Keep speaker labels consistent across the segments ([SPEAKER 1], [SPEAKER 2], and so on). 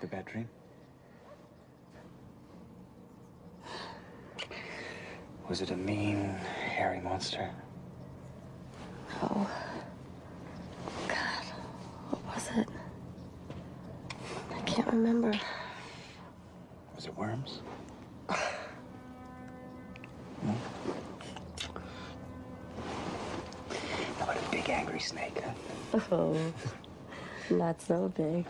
[SPEAKER 1] a bad dream? Was it a mean, hairy monster?
[SPEAKER 2] Oh. God, what was it? I can't remember.
[SPEAKER 1] Was it worms? No? How about a big angry snake, huh?
[SPEAKER 2] Oh, not so big.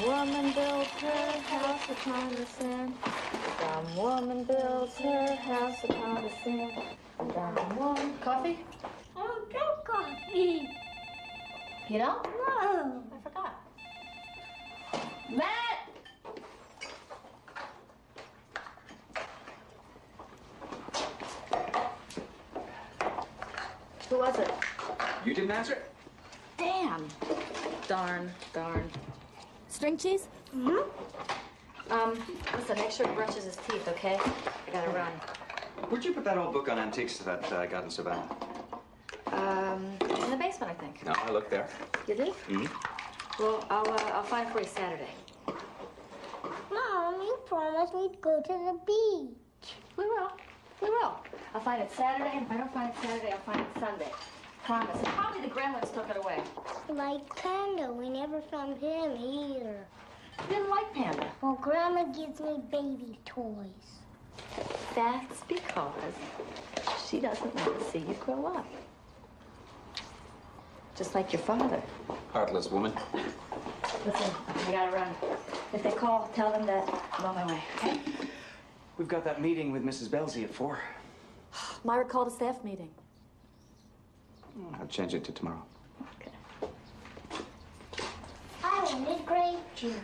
[SPEAKER 3] Woman builds her house upon the sand. Dumb woman builds her house upon the sand. Dumb woman. Coffee?
[SPEAKER 4] I don't drink coffee.
[SPEAKER 3] You don't?
[SPEAKER 4] No.
[SPEAKER 3] I forgot. Matt! Who was it?
[SPEAKER 1] You didn't answer it?
[SPEAKER 3] Damn. Darn. String cheese?
[SPEAKER 4] Mm-hmm.
[SPEAKER 3] Listen, make sure he brushes his teeth, okay? I gotta run.
[SPEAKER 5] Where'd you put that old book on antiques that I got in Savannah?
[SPEAKER 3] In the basement, I think.
[SPEAKER 5] No, I looked there.
[SPEAKER 3] You did?
[SPEAKER 5] Mm-hmm.
[SPEAKER 3] Well, I'll find it for you Saturday.
[SPEAKER 4] Mom, you promised we'd go to the beach.
[SPEAKER 3] We will. I'll find it Saturday, and if I don't find it Saturday, I'll find it Sunday. Promise. And probably the gremlins took it away.
[SPEAKER 4] Like Panda, we never found him either.
[SPEAKER 3] You didn't like Panda.
[SPEAKER 4] Well, Grandma gives me baby toys.
[SPEAKER 3] That's because she doesn't want to see you grow up. Just like your father.
[SPEAKER 5] Heartless woman.
[SPEAKER 3] Listen, I gotta run. If they call, tell them that I'm on my way, okay?
[SPEAKER 1] We've got that meeting with Mrs. Belsey at 4.
[SPEAKER 3] Myra called a staff meeting.
[SPEAKER 5] I'll change it to tomorrow.
[SPEAKER 3] Okay.
[SPEAKER 4] I wanted grape juice.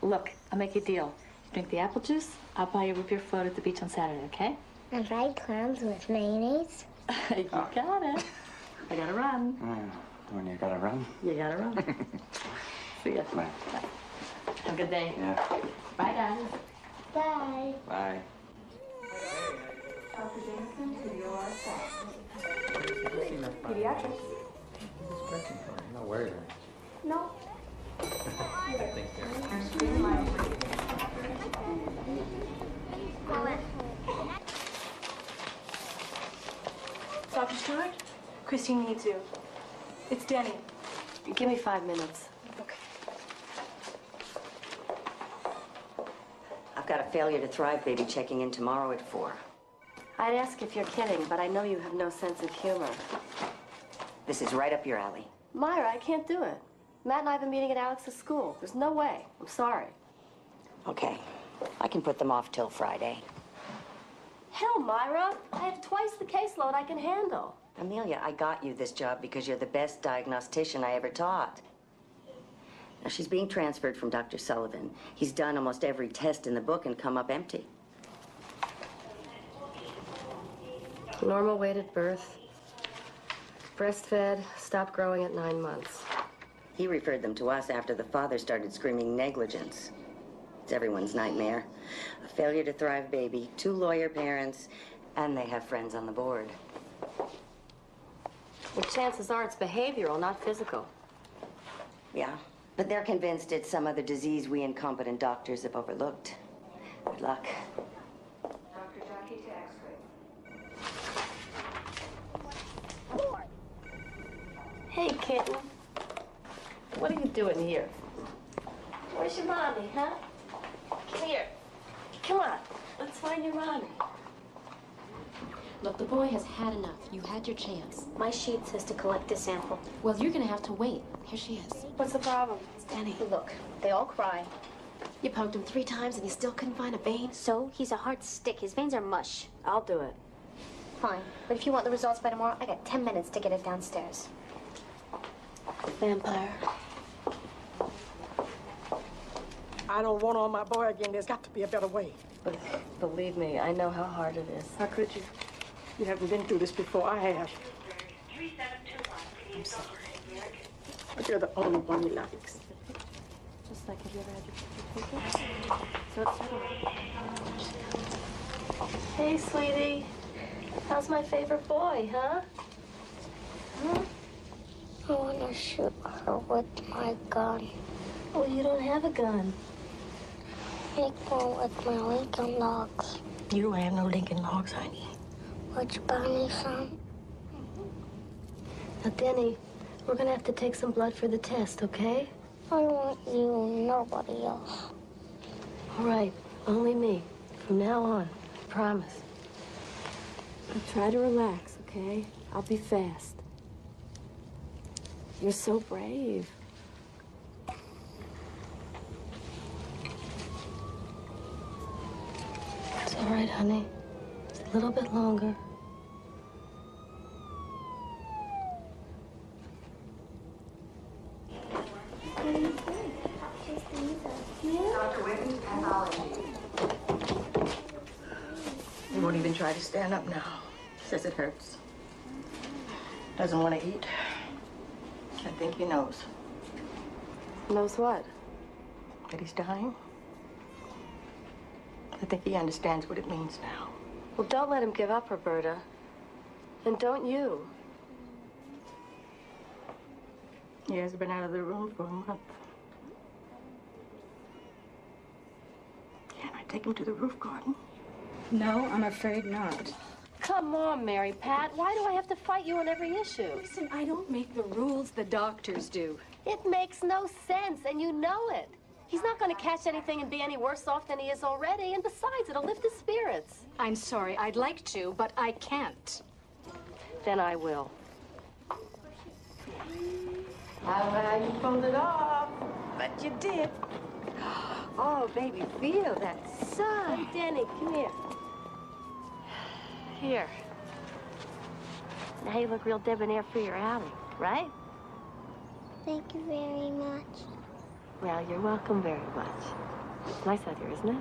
[SPEAKER 3] Look, I'll make you a deal. You drink the apple juice, I'll buy you a root beer float at the beach on Saturday, okay?
[SPEAKER 4] And fried clams with mayonnaise.
[SPEAKER 3] You got it. I gotta run.
[SPEAKER 1] When you gotta run?
[SPEAKER 3] You gotta run. See ya.
[SPEAKER 1] Bye.
[SPEAKER 3] Have a good day.
[SPEAKER 1] Yeah.
[SPEAKER 3] Bye, guys.
[SPEAKER 4] Bye.
[SPEAKER 1] Bye.
[SPEAKER 3] Dr. Jameson, to your staff. Pediatrics.
[SPEAKER 1] I'm not worried.
[SPEAKER 3] No.
[SPEAKER 6] Dr. Stewart? Christine needs you. It's Denny.
[SPEAKER 2] Give me 5 minutes.
[SPEAKER 6] Okay.
[SPEAKER 2] I've got a failure to thrive baby checking in tomorrow at 4. I'd ask if you're kidding, but I know you have no sense of humor. This is right up your alley. Myra, I can't do it. Matt and I have a meeting at Alex's school. There's no way. I'm sorry. Okay. I can put them off till Friday. Hell, Myra. I have twice the caseload I can handle. Amelia, I got you this job because you're the best diagnostician I ever taught. Now, she's being transferred from Dr. Sullivan. He's done almost every test in the book and come up empty. Normal weight at birth. Breastfed, stopped growing at 9 months. He referred them to us after the father started screaming negligence. It's everyone's nightmare. A failure to thrive baby, 2 lawyer parents, and they have friends on the board. Well, chances are it's behavioral, not physical. Yeah, but they're convinced it's some other disease we incompetent doctors have overlooked. Good luck.
[SPEAKER 3] Dr. Jackie Taxley.
[SPEAKER 2] Hey, kitten. What are you doing here? Where's your mommy, huh? Come here. Come on. Let's find your mommy.
[SPEAKER 7] Look, the boy has had enough. You had your chance.
[SPEAKER 8] My sheet says to collect a sample.
[SPEAKER 7] Well, you're gonna have to wait. Here she is.
[SPEAKER 6] What's the problem?
[SPEAKER 7] It's Denny.
[SPEAKER 8] Look, they all cry.
[SPEAKER 7] You poked him 3 times and you still couldn't find a vein?
[SPEAKER 8] So, he's a hard stick. His veins are mush.
[SPEAKER 2] I'll do it.
[SPEAKER 8] Fine. But if you want the results by tomorrow, I got 10 minutes to get it downstairs.
[SPEAKER 2] Vampire.
[SPEAKER 6] I don't want on my boy again. There's got to be a better way.
[SPEAKER 2] But believe me, I know how hard it is.
[SPEAKER 6] How could you? You haven't been through this before. I have.
[SPEAKER 2] I'm sorry.
[SPEAKER 6] But you're the only one he likes.
[SPEAKER 2] Just like, have you ever had your picture taken? So it's sort of... Hey, sweetie. How's my favorite boy, huh?
[SPEAKER 4] I want to shoot her with my gun.
[SPEAKER 2] Well, you don't have a gun.
[SPEAKER 4] Make one with my Lincoln logs.
[SPEAKER 6] You don't have no Lincoln logs, honey.
[SPEAKER 4] Which Bonnie son?
[SPEAKER 2] Now, Denny, we're gonna have to take some blood for the test, okay?
[SPEAKER 4] I want you, nobody else.
[SPEAKER 2] All right, only me. From now on, I promise. Now try to relax, okay? I'll be fast. You're so brave. It's all right, honey. Just a little bit longer.
[SPEAKER 6] He won't even try to stand up now. Says it hurts. Doesn't want to eat. I think he knows
[SPEAKER 2] Knows what?
[SPEAKER 6] that he's dying. I think he understands what it means now.
[SPEAKER 2] Well, don't let him give up, Roberta. And don't you.
[SPEAKER 6] He has been out of the room for a month. Can I take him to the roof garden?
[SPEAKER 9] No, I'm afraid not.
[SPEAKER 2] Come on, Mary Pat. Why do I have to fight you on every issue?
[SPEAKER 9] Listen, I don't make the rules, the doctors do.
[SPEAKER 2] It makes no sense, and you know it. He's not going to catch anything and be any worse off than he is already, and besides, it'll lift his spirits.
[SPEAKER 9] I'm sorry, I'd like to, but I can't.
[SPEAKER 2] Then I will.
[SPEAKER 6] How you pulled it off, but you did. Oh, baby, feel that sun.
[SPEAKER 2] Hey, Denny, come here. Here. Now you look real debonair for your alley, right?
[SPEAKER 4] Thank you very much.
[SPEAKER 2] Well, you're welcome very much. Nice out here, isn't it?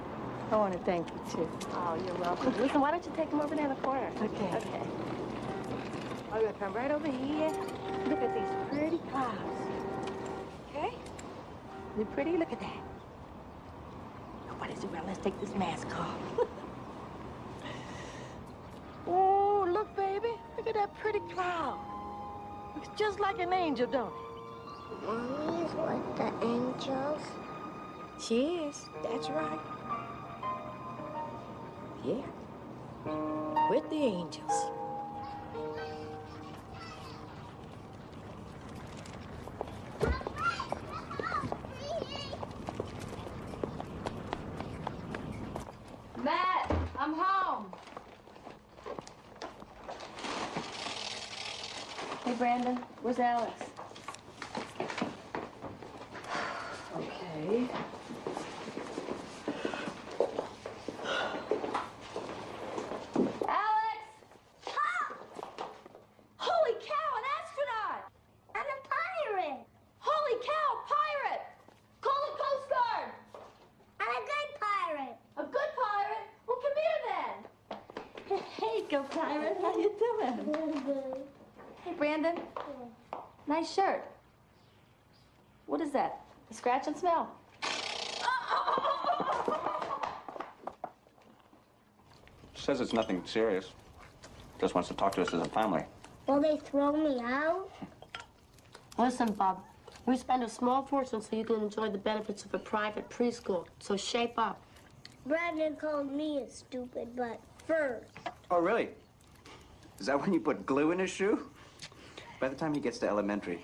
[SPEAKER 6] I want to thank you, too.
[SPEAKER 2] Oh, you're welcome. Listen, why don't you take him over there in the corner?
[SPEAKER 6] Okay.
[SPEAKER 2] Okay.
[SPEAKER 6] I'm going to come right over here. Look at these pretty clouds. Okay? They're pretty. Look at that. Nobody's around. Let's take this mask off. Oh, look, baby. Look at that pretty cloud. Looks just like an angel, don't it?
[SPEAKER 4] Mommy's with the angels.
[SPEAKER 6] She is. That's right. Yeah. With the angels.
[SPEAKER 2] Matt, I'm home. Hey, Brandon, where's Alex?
[SPEAKER 6] Okay.
[SPEAKER 2] Alex! Ah! Holy cow, an astronaut!
[SPEAKER 4] I'm a pirate.
[SPEAKER 2] Holy cow, pirate! Call the Coast Guard!
[SPEAKER 4] I'm a good pirate.
[SPEAKER 2] A good pirate? Well, come here then. Hey, go pirate. How you doing? Hey, Brandon. Nice shirt. What is that? A scratch and smell?
[SPEAKER 5] Says it's nothing serious. Just wants to talk to us as a family.
[SPEAKER 4] Will they throw me out?
[SPEAKER 2] Listen, Bob. We spend a small fortune so you can enjoy the benefits of a private preschool. So shape up.
[SPEAKER 4] Brandon called me a stupid butt first.
[SPEAKER 5] Oh, really? Is that when you put glue in his shoe? By the time he gets to elementary,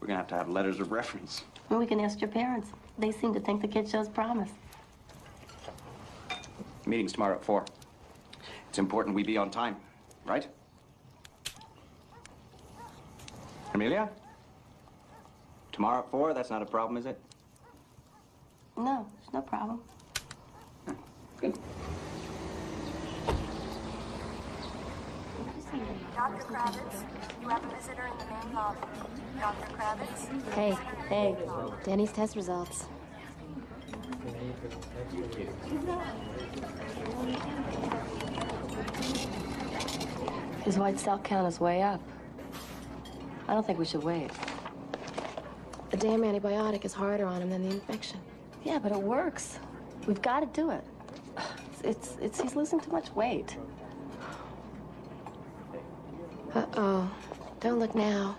[SPEAKER 5] we're gonna have letters of reference.
[SPEAKER 2] And we can ask your parents. They seem to think the kid shows promise.
[SPEAKER 5] Meeting's tomorrow at 4. It's important we be on time, right? Amelia? Tomorrow at 4, that's not a problem, is it?
[SPEAKER 2] No, it's no problem.
[SPEAKER 5] Good.
[SPEAKER 8] Dr. Kravitz, you have a visitor in the main lobby. Dr. Kravitz?
[SPEAKER 7] Hey, Danny's test results.
[SPEAKER 2] His white cell count is way up. I don't think we should wait.
[SPEAKER 7] The damn antibiotic is harder on him than the infection.
[SPEAKER 2] Yeah, but it works. We've got to do it. He's losing too much weight.
[SPEAKER 7] Uh-oh. Don't look now.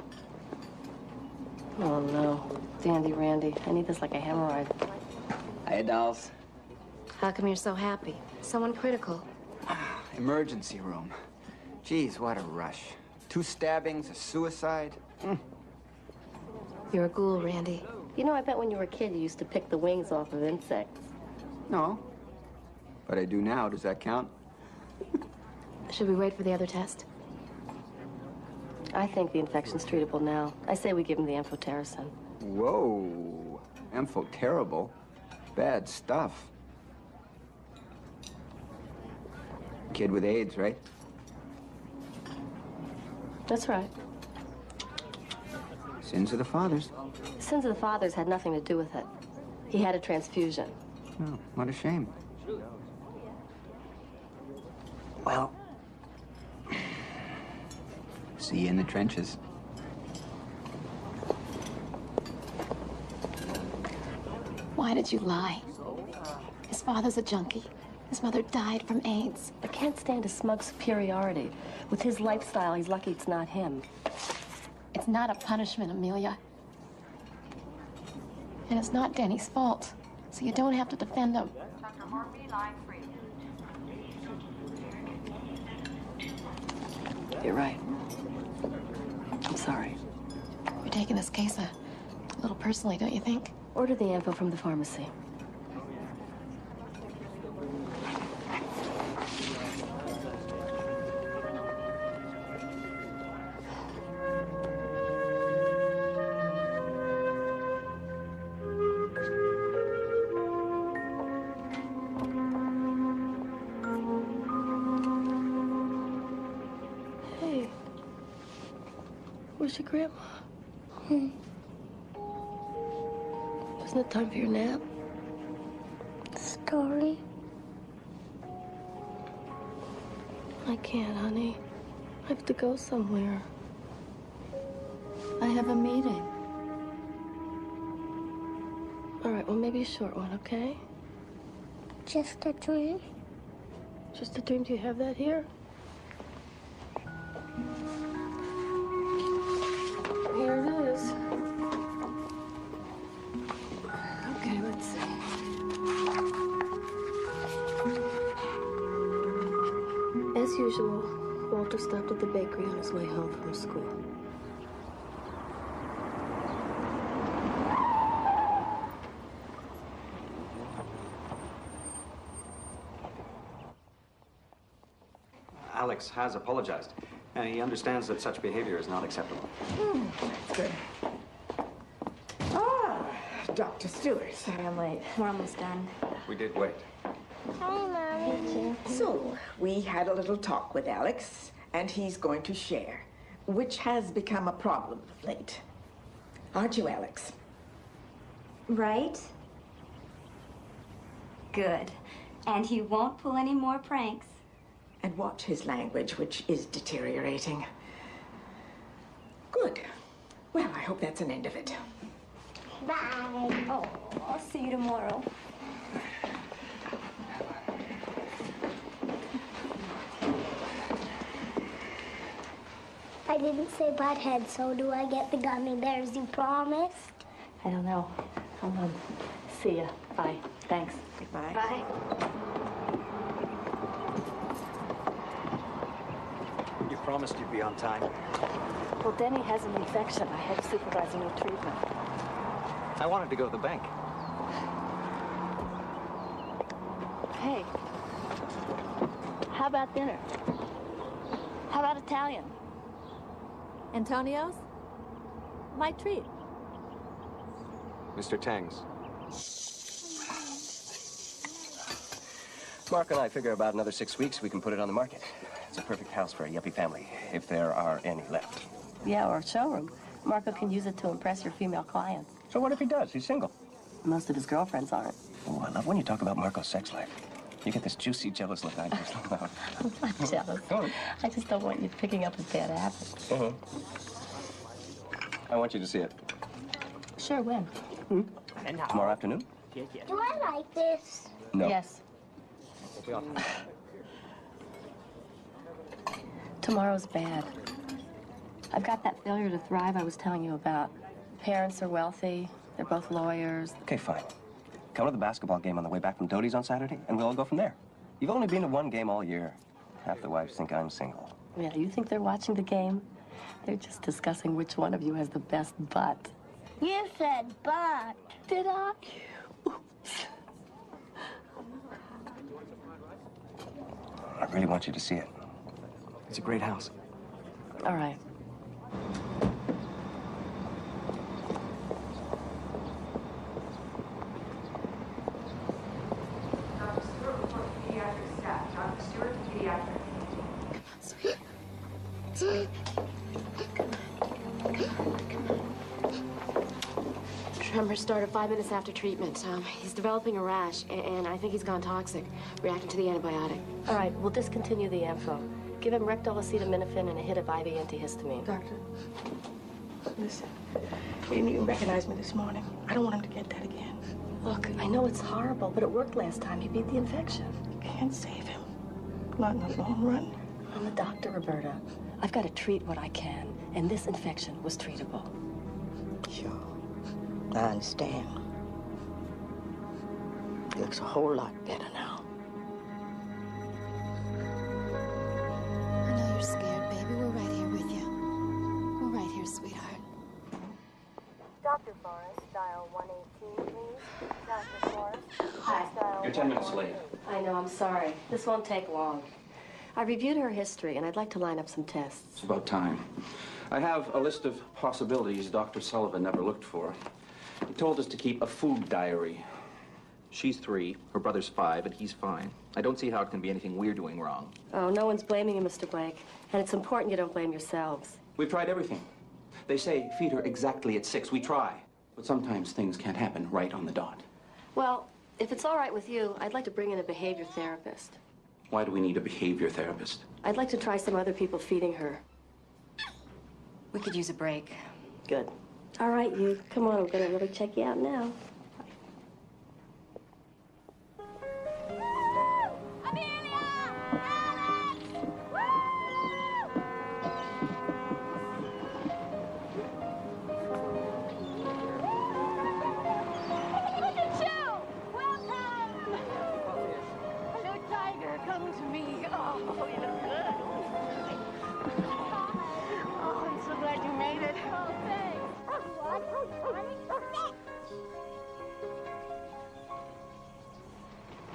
[SPEAKER 2] Oh, no. Dandy Randy. I need this like a hemorrhoid.
[SPEAKER 1] Hey, dolls.
[SPEAKER 7] How come you're so happy? Someone critical.
[SPEAKER 1] Emergency room. Geez, what a rush. 2 stabbings, a suicide.
[SPEAKER 7] You're a ghoul, Randy.
[SPEAKER 2] You know, I bet when you were a kid, you used to pick the wings off of insects.
[SPEAKER 1] No. But I do now. Does that count?
[SPEAKER 7] Should we wait for the other test?
[SPEAKER 2] I think the infection's treatable now. I say we give him the amphotericin.
[SPEAKER 1] Whoa. Ampho terrible. Bad stuff. Kid with AIDS, right?
[SPEAKER 2] That's right.
[SPEAKER 1] Sins of the fathers.
[SPEAKER 2] The sins of the fathers had nothing to do with it. He had a transfusion.
[SPEAKER 1] Oh, what a shame. Well, see you in the trenches.
[SPEAKER 7] Why did you lie? His father's a junkie. His mother died from AIDS.
[SPEAKER 2] I can't stand his smug superiority. With his lifestyle, he's lucky it's not him.
[SPEAKER 7] It's not a punishment, Amelia. And it's not Denny's fault, so you don't have to defend him.
[SPEAKER 2] You're right. I'm sorry.
[SPEAKER 7] You're taking this case a little personally, don't you think?
[SPEAKER 2] Order the ampho from the pharmacy. Hey, where's your grandma? Isn't it time for your nap?
[SPEAKER 4] Story.
[SPEAKER 2] I can't, honey. I have to go somewhere. I have a meeting. All right, well, maybe a short one, okay?
[SPEAKER 4] Just a dream.
[SPEAKER 2] Just a dream. Do you have that here? Here it is. Okay, let's see. As usual, Walter stopped at the bakery on his way home from school.
[SPEAKER 5] Alex has apologized, and he understands that such behavior is not acceptable.
[SPEAKER 6] Good. Ah, Dr. Stewart.
[SPEAKER 8] Sorry I'm late. We're almost done.
[SPEAKER 5] We did wait.
[SPEAKER 4] Hi, Mommy.
[SPEAKER 6] So, we had a little talk with Alex, and he's going to share, which has become a problem of late. Aren't you, Alex?
[SPEAKER 10] Right? Good. And he won't pull any more pranks.
[SPEAKER 6] And watch his language, which is deteriorating. Good. Well, I hope that's an end of it.
[SPEAKER 4] Bye.
[SPEAKER 10] Oh, I'll see you tomorrow.
[SPEAKER 4] I didn't say butthead, so do I get the gummy bears you promised?
[SPEAKER 2] I don't know. See ya. Bye. Thanks.
[SPEAKER 6] Goodbye.
[SPEAKER 10] Bye.
[SPEAKER 5] You promised you'd be on time.
[SPEAKER 2] Well, Denny has an infection. I had to supervise a new treatment.
[SPEAKER 5] I wanted to go to the bank.
[SPEAKER 2] Hey, how about dinner? How about Italian?
[SPEAKER 7] Antonio's? My treat.
[SPEAKER 5] Mr. Tangs.
[SPEAKER 11] Mark and I figure about another 6 weeks we can put it on the market. It's a perfect house for a yuppie family, if there are any left.
[SPEAKER 2] Yeah, or a showroom. Marco can use it to impress your female clients.
[SPEAKER 11] So what if he does? He's single.
[SPEAKER 2] Most of his girlfriends aren't.
[SPEAKER 11] Oh, I love when you talk about Marco's sex life. You get this juicy, jealous look I just love.
[SPEAKER 2] I'm not jealous.
[SPEAKER 11] Oh.
[SPEAKER 2] I just don't want you picking up his bad habits.
[SPEAKER 11] Uh-huh. I want you to see it.
[SPEAKER 2] Sure, when?
[SPEAKER 11] Tomorrow afternoon?
[SPEAKER 4] Do I like this?
[SPEAKER 11] No.
[SPEAKER 2] Yes. Tomorrow's bad. I've got that failure to thrive I was telling you about. Parents are wealthy. They're both lawyers.
[SPEAKER 11] Okay, fine. Come to the basketball game on the way back from Davies on Saturday, and we'll all go from there. You've only been to one game all year. Half the wives think I'm single.
[SPEAKER 2] Yeah, you think they're watching the game? They're just discussing which one of you has the best butt.
[SPEAKER 4] You said butt.
[SPEAKER 2] Did I?
[SPEAKER 11] I really want you to see it. It's a great house.
[SPEAKER 2] All right.
[SPEAKER 7] Sweet. Tremors started 5 minutes after treatment. He's developing a rash, and I think he's gone toxic, reacting to the antibiotic.
[SPEAKER 2] All right, we'll discontinue the ampho. Give him rectal acetaminophen and a hit of IV antihistamine.
[SPEAKER 6] Doctor, listen. He didn't even recognize me this morning. I don't want him to get that again.
[SPEAKER 2] Look, I know it's horrible, but it worked last time. He beat the infection.
[SPEAKER 6] Can't save him. Not in the long run.
[SPEAKER 2] I'm a doctor, Roberta. I've got to treat what I can, and this infection was treatable.
[SPEAKER 6] Sure. I understand. He looks a whole lot better now.
[SPEAKER 7] I know you're scared, baby. We're right here with you. We're right here, sweetheart.
[SPEAKER 12] Dr. Forrest, dial 118, please. Dr. Forrest.
[SPEAKER 2] Hi.
[SPEAKER 5] You're 10 minutes late.
[SPEAKER 2] I know, I'm sorry. This won't take long. I reviewed her history, and I'd like to line up some tests.
[SPEAKER 5] It's about time. I have a list of possibilities Dr. Sullivan never looked for. He told us to keep a food diary. She's 3, her brother's 5, and he's fine. I don't see how it can be anything we're doing wrong.
[SPEAKER 2] Oh, no one's blaming you, Mr. Blake. And it's important you don't blame yourselves.
[SPEAKER 5] We've tried everything. They say feed her exactly at 6. We try. But sometimes things can't happen right on the dot.
[SPEAKER 2] Well, if it's all right with you, I'd like to bring in a behavior therapist.
[SPEAKER 5] Why do we need a behavior therapist?
[SPEAKER 2] I'd like to try some other people feeding her.
[SPEAKER 10] We could use a break.
[SPEAKER 2] Good. All right, you. Come on, I'm gonna really check you out now.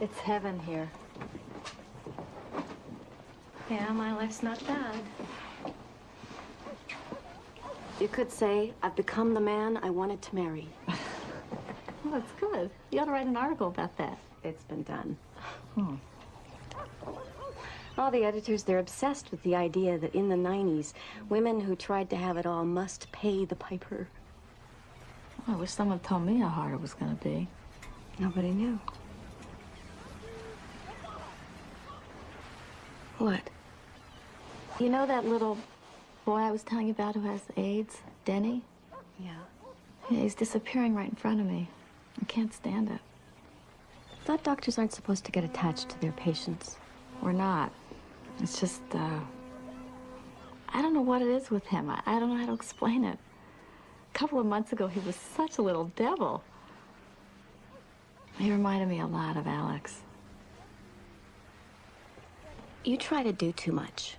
[SPEAKER 9] It's heaven here. Yeah, my life's not bad.
[SPEAKER 7] You could say I've become the man I wanted to marry.
[SPEAKER 9] Well, that's good. You ought to write an article about that.
[SPEAKER 7] It's been done. All the editors, they're obsessed with the idea that in the 90s, women who tried to have it all must pay the piper.
[SPEAKER 9] Well, I wish someone told me how hard it was going to be.
[SPEAKER 7] Nobody knew. What?
[SPEAKER 9] You know that little boy I was telling you about who has AIDS? Denny?
[SPEAKER 7] Yeah.
[SPEAKER 9] Yeah, he's disappearing right in front of me. I can't stand it.
[SPEAKER 7] I thought doctors aren't supposed to get attached to their patients.
[SPEAKER 9] We're not. It's just, I don't know what it is with him. I don't know how to explain it. A couple of months ago, he was such a little devil. He reminded me a lot of Alex.
[SPEAKER 7] You try to do too much.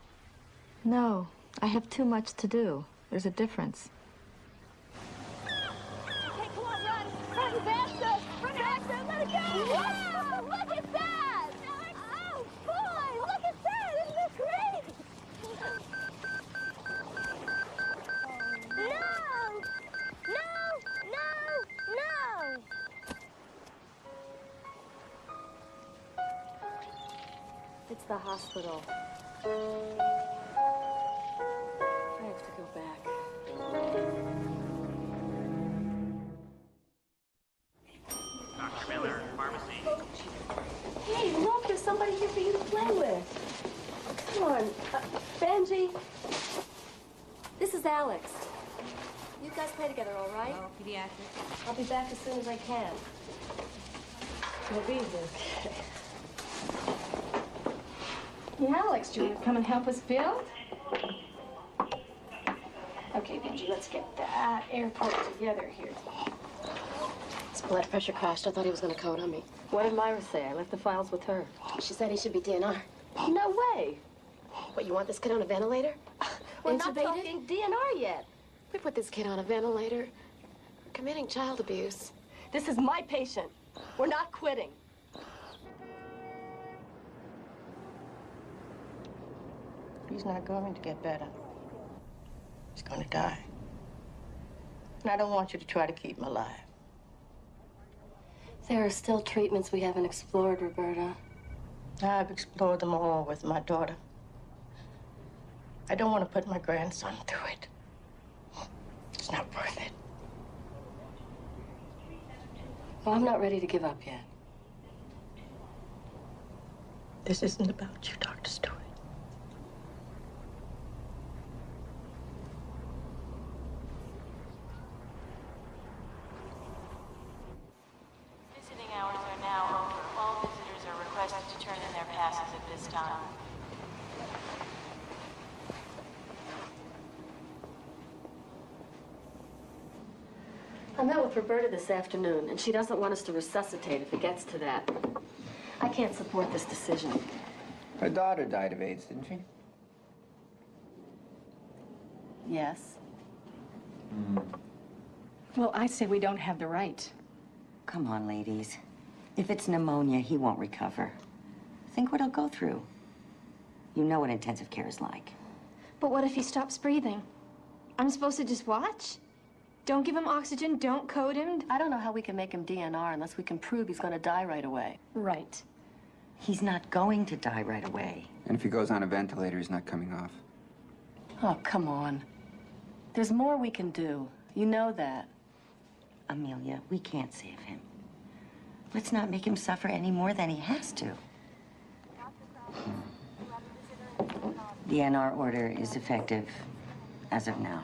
[SPEAKER 9] No, I have too much to do. There's a difference.
[SPEAKER 3] Okay, come on, run! Run faster! Run faster! Let it go! Wow! Look at that! Oh, boy! Look at that! Isn't this great? No! No! No! No!
[SPEAKER 2] It's the hospital. I have to go back.
[SPEAKER 13] Dr. Miller, pharmacy.
[SPEAKER 2] Hey, look, there's somebody here for you to play with. Come on. Benji. This is Alex. You guys play together, all right?
[SPEAKER 10] Oh, pediatrics.
[SPEAKER 2] I'll be back as soon as I can. You'll be here.
[SPEAKER 7] Yeah, Alex, do you want to come and help us build? Okay, Benji, let's get that airport together here.
[SPEAKER 2] His blood pressure crashed. I thought he was going to code on me.
[SPEAKER 6] What did Myra say? I left the files with her.
[SPEAKER 2] She said he should be DNR.
[SPEAKER 6] No way.
[SPEAKER 2] What, you want this kid on a ventilator?
[SPEAKER 6] We're not
[SPEAKER 2] Intubated?
[SPEAKER 6] talking DNR yet.
[SPEAKER 2] We put this kid on a ventilator. We're committing child abuse.
[SPEAKER 6] This is my patient. We're not quitting. He's not going to get better. He's going to die. And I don't want you to try to keep him alive.
[SPEAKER 2] There are still treatments we haven't explored, Roberta.
[SPEAKER 6] I've explored them all with my daughter. I don't want to put my grandson through it. It's not worth it.
[SPEAKER 2] Well, I'm not ready to give up yet.
[SPEAKER 6] This isn't about you, Dr. Stewart.
[SPEAKER 14] Visiting hours are now over. All visitors are requested to turn in their passes at this time.
[SPEAKER 2] I met with Roberta this afternoon, and she doesn't want us to resuscitate if it gets to that. I can't support this decision.
[SPEAKER 1] Her daughter died of AIDS, didn't she?
[SPEAKER 2] Yes.
[SPEAKER 7] Well, I say we don't have the right.
[SPEAKER 15] Come on, ladies. If it's pneumonia, he won't recover. Think what he'll go through. You know what intensive care is like.
[SPEAKER 8] But what if he stops breathing? I'm supposed to just watch? Don't give him oxygen, don't code him?
[SPEAKER 2] I don't know how we can make him DNR unless we can prove he's going to die right away.
[SPEAKER 7] Right.
[SPEAKER 15] He's not going to die right away.
[SPEAKER 1] And if he goes on a ventilator, he's not coming off.
[SPEAKER 2] Oh, come on. There's more we can do. You know that.
[SPEAKER 15] Amelia, we can't save him. Let's not make him suffer any more than he has to. The DNR order is effective as of now.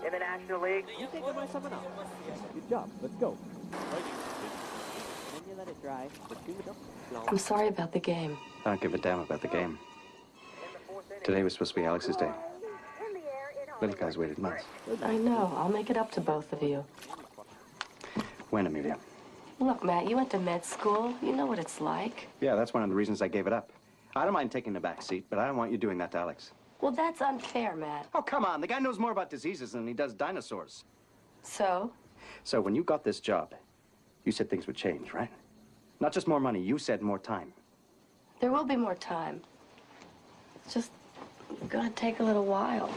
[SPEAKER 13] International League.
[SPEAKER 16] You think about someone else. Good job. Let's go. Then you let it dry.
[SPEAKER 2] I'm sorry about the game.
[SPEAKER 11] I don't give a damn about the game. Today was supposed to be Alex's day. Little guy's waited months.
[SPEAKER 2] I know. I'll make it up to both of you.
[SPEAKER 11] When, Amelia?
[SPEAKER 2] Look, Matt, you went to med school. You know what it's like.
[SPEAKER 11] Yeah, that's one of the reasons I gave it up. I don't mind taking the back seat, but I don't want you doing that to Alex.
[SPEAKER 2] Well, that's unfair, Matt.
[SPEAKER 11] Oh, come on. The guy knows more about diseases than he does dinosaurs.
[SPEAKER 2] So?
[SPEAKER 11] So when you got this job, you said things would change, right? Not just more money. You said more time.
[SPEAKER 2] There will be more time. It's just gonna take a little while.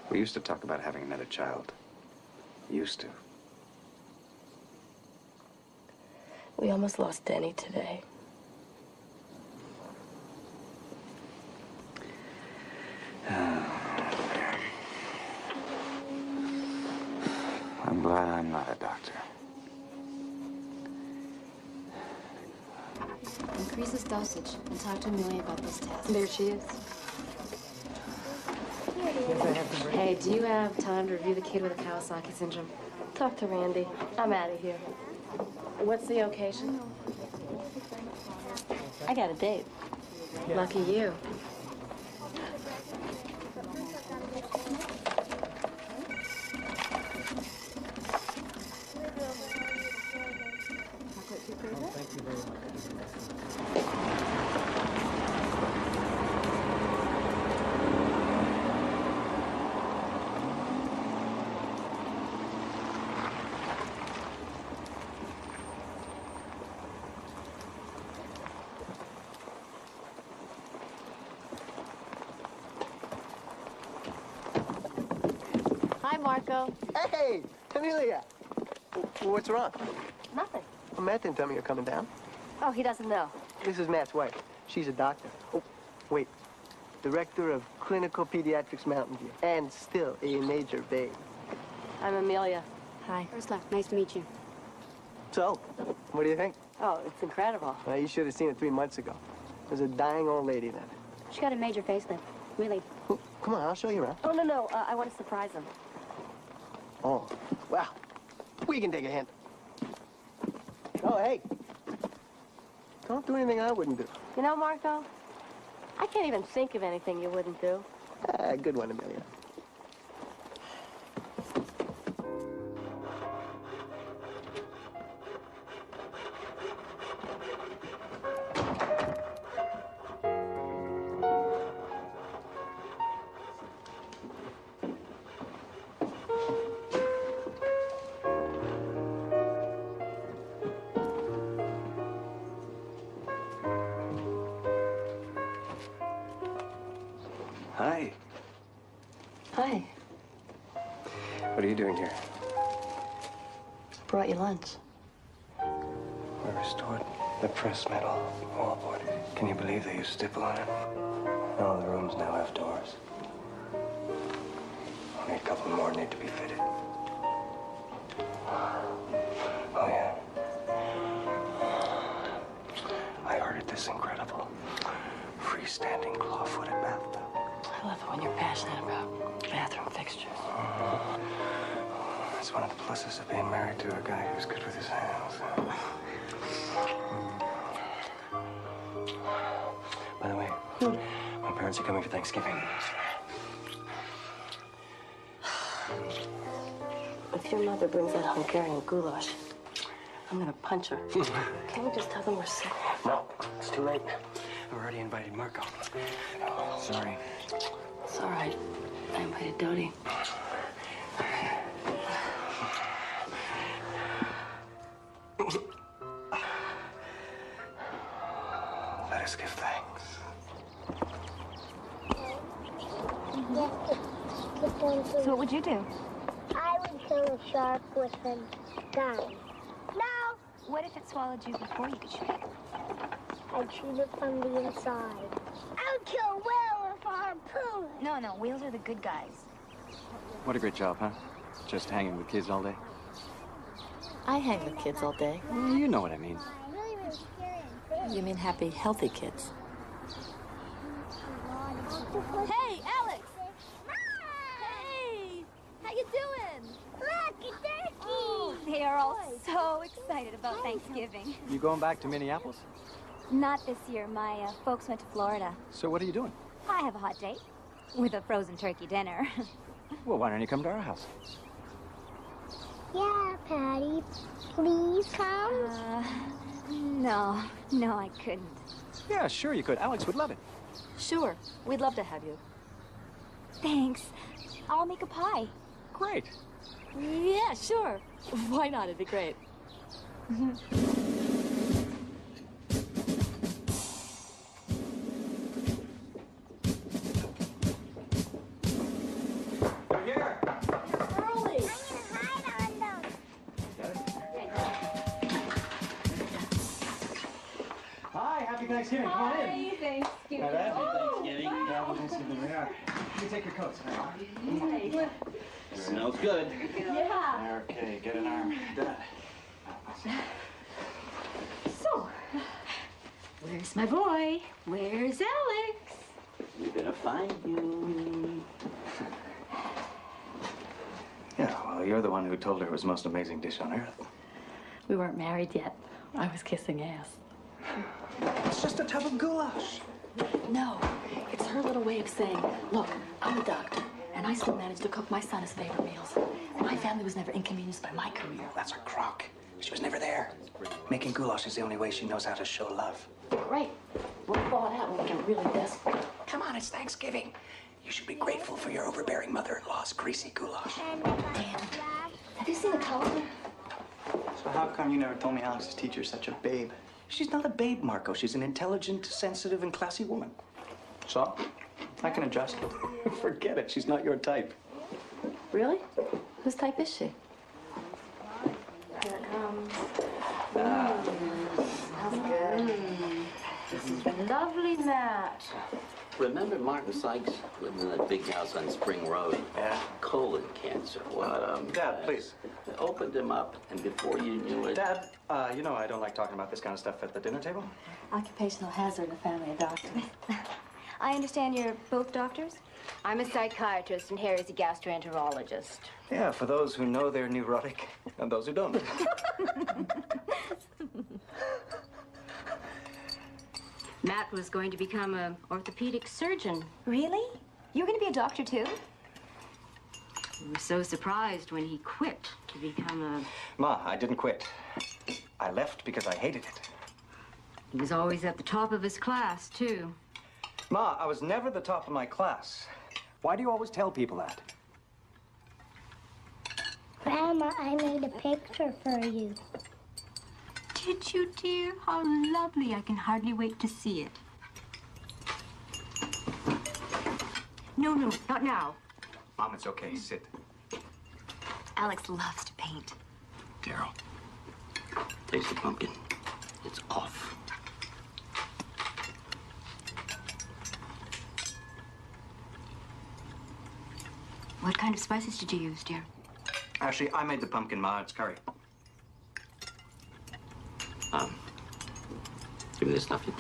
[SPEAKER 11] We used to talk about having another child. Used to.
[SPEAKER 2] We almost lost Denny today.
[SPEAKER 1] I'm glad I'm not a doctor.
[SPEAKER 8] Increase his dosage and talk to Amelia about those tests.
[SPEAKER 2] There she is.
[SPEAKER 8] Hey, do you have time to review the kid with the Kawasaki syndrome?
[SPEAKER 2] Talk to Randy. I'm out of here. What's the occasion? I got a date.
[SPEAKER 8] Lucky you. Marco.
[SPEAKER 17] Hey, Amelia. What's wrong?
[SPEAKER 2] Nothing.
[SPEAKER 17] Well, Matt didn't tell me you're coming down.
[SPEAKER 2] Oh, he doesn't know.
[SPEAKER 17] This is Matt's wife. She's a doctor. Oh, wait. Director of Clinical Pediatrics Mountain View. And still a major babe.
[SPEAKER 2] I'm Amelia.
[SPEAKER 9] Hi.
[SPEAKER 18] Ursula, nice to meet you.
[SPEAKER 17] So, what do you think?
[SPEAKER 2] Oh, it's incredible.
[SPEAKER 17] Well, you should have seen it 3 months ago. There's a dying old lady then.
[SPEAKER 18] She got a major facelift. Really.
[SPEAKER 17] Oh, come on, I'll show you around.
[SPEAKER 2] Oh, no. I want to surprise him.
[SPEAKER 17] Oh, well, we can take a hint. Oh, hey. Don't do anything I wouldn't do.
[SPEAKER 2] You know, Marco, I can't even think of anything you wouldn't do.
[SPEAKER 17] Good one, Amelia.
[SPEAKER 11] Hi.
[SPEAKER 6] Hi.
[SPEAKER 11] What are you doing here?
[SPEAKER 6] Brought you lunch.
[SPEAKER 11] We restored the press metal wallboard. Can you believe they used stipple on it? All the rooms now have doors. Only a couple more need to be fitted. Oh, yeah. I ordered this incredible freestanding claw-footed bathtub.
[SPEAKER 6] I love it when you're passionate about bathroom fixtures.
[SPEAKER 11] It's one of the pluses of being married to a guy who's good with his hands. By the way, my parents are coming for Thanksgiving.
[SPEAKER 6] If your mother brings that Hungarian goulash, I'm gonna punch her. Can't we just tell them we're sick?
[SPEAKER 11] No, it's too late. I've already invited Marco. Oh, sorry.
[SPEAKER 6] It's all right. I invited Dodie.
[SPEAKER 11] Let us give thanks.
[SPEAKER 8] So what would you do?
[SPEAKER 4] I would kill a shark with a gun. No!
[SPEAKER 8] What if it swallowed you before you could shoot it?
[SPEAKER 4] I'd shoot it from the inside. I would kill a whale with a harpoon.
[SPEAKER 8] No, whales are the good guys.
[SPEAKER 16] What a great job, huh? Just hanging with kids all day.
[SPEAKER 6] I hang with kids all day.
[SPEAKER 16] You know what I mean.
[SPEAKER 4] Really, really scary and big.
[SPEAKER 6] You mean happy, healthy kids?
[SPEAKER 3] Hey, Alex! Hey! How you doing?
[SPEAKER 4] Look, a turkey!
[SPEAKER 3] Oh, they are all so excited about Thanksgiving.
[SPEAKER 16] You going back to Minneapolis?
[SPEAKER 3] Not this year. My folks went to Florida.
[SPEAKER 16] So what are you doing?
[SPEAKER 3] I have a hot date with a frozen turkey dinner.
[SPEAKER 16] Well, why don't you come to our house?
[SPEAKER 4] Yeah, Patty. Please come.
[SPEAKER 3] No, I couldn't.
[SPEAKER 16] Yeah, sure you could. Alex would love it.
[SPEAKER 6] Sure. We'd love to have you.
[SPEAKER 3] Thanks. I'll make a pie.
[SPEAKER 16] Great.
[SPEAKER 6] Yeah, sure. Why not? It'd be great.
[SPEAKER 5] Here.
[SPEAKER 4] Early. I'm gonna hide on them.
[SPEAKER 16] Hi, happy Thanksgiving. Come on in.
[SPEAKER 3] Happy Thanksgiving.
[SPEAKER 16] Thanksgiving. Happy Thanksgiving. Yeah. You can take your coats.
[SPEAKER 5] Smells good.
[SPEAKER 3] Yeah.
[SPEAKER 16] Okay, get an arm. Done.
[SPEAKER 3] So, where's my boy? Where's Alex?
[SPEAKER 5] We're gonna find you.
[SPEAKER 11] Yeah, well, you're the one who told her it was the most amazing dish on earth.
[SPEAKER 6] We weren't married yet. I was kissing ass.
[SPEAKER 11] It's just a tub of goulash.
[SPEAKER 6] No, it's her little way of saying, look, I'm a doctor, and I still manage to cook my son his favorite meals. My family was never inconvenienced by my career.
[SPEAKER 11] That's a crock. She was never there. Making goulash is the only way she knows how to show love.
[SPEAKER 6] Great. We'll thaw it out when we get really desperate.
[SPEAKER 11] Come on, it's Thanksgiving. You should be grateful for your overbearing mother-in-law's greasy goulash.
[SPEAKER 6] Damn. Have you seen the calendar?
[SPEAKER 17] So how come you never told me Alex's teacher's such a babe?
[SPEAKER 11] She's not a babe, Marco. She's an intelligent, sensitive, and classy woman. So, I can adjust. Forget it. She's not your type.
[SPEAKER 2] Really? Whose type is she?
[SPEAKER 9] Here it comes.
[SPEAKER 2] Smells good. This is lovely, Matt.
[SPEAKER 19] Remember Martin Sykes lived in that big house on Spring Road?
[SPEAKER 11] Yeah.
[SPEAKER 19] Colon cancer. Well,
[SPEAKER 11] Dad, please.
[SPEAKER 19] They opened him up, and before you knew it...
[SPEAKER 11] Dad, you know I don't like talking about this kind of stuff at the dinner table.
[SPEAKER 9] Occupational hazard, a family of doctors.
[SPEAKER 10] I understand you're both doctors?
[SPEAKER 18] I'm a psychiatrist and Harry's a gastroenterologist.
[SPEAKER 11] Yeah, for those who know they're neurotic and those who don't.
[SPEAKER 18] Matt was going to become an orthopedic surgeon.
[SPEAKER 10] Really? You're going to be a doctor, too?
[SPEAKER 18] We were so surprised when he quit to become a...
[SPEAKER 11] Ma, I didn't quit. I left because I hated it.
[SPEAKER 18] He was always at the top of his class, too.
[SPEAKER 11] Ma, I was never the top of my class. Why do you always tell people that?
[SPEAKER 4] Grandma, I made a picture for you.
[SPEAKER 10] Did you, dear? How lovely. I can hardly wait to see it.
[SPEAKER 18] No, not now.
[SPEAKER 11] Mom, it's okay. Sit.
[SPEAKER 10] Alex loves to paint.
[SPEAKER 19] Daryl, taste the pumpkin. It's off.
[SPEAKER 10] What kind of spices did you use, dear?
[SPEAKER 11] Actually, I made the pumpkin, Ma. It's curry.
[SPEAKER 19] Give me this stuffing.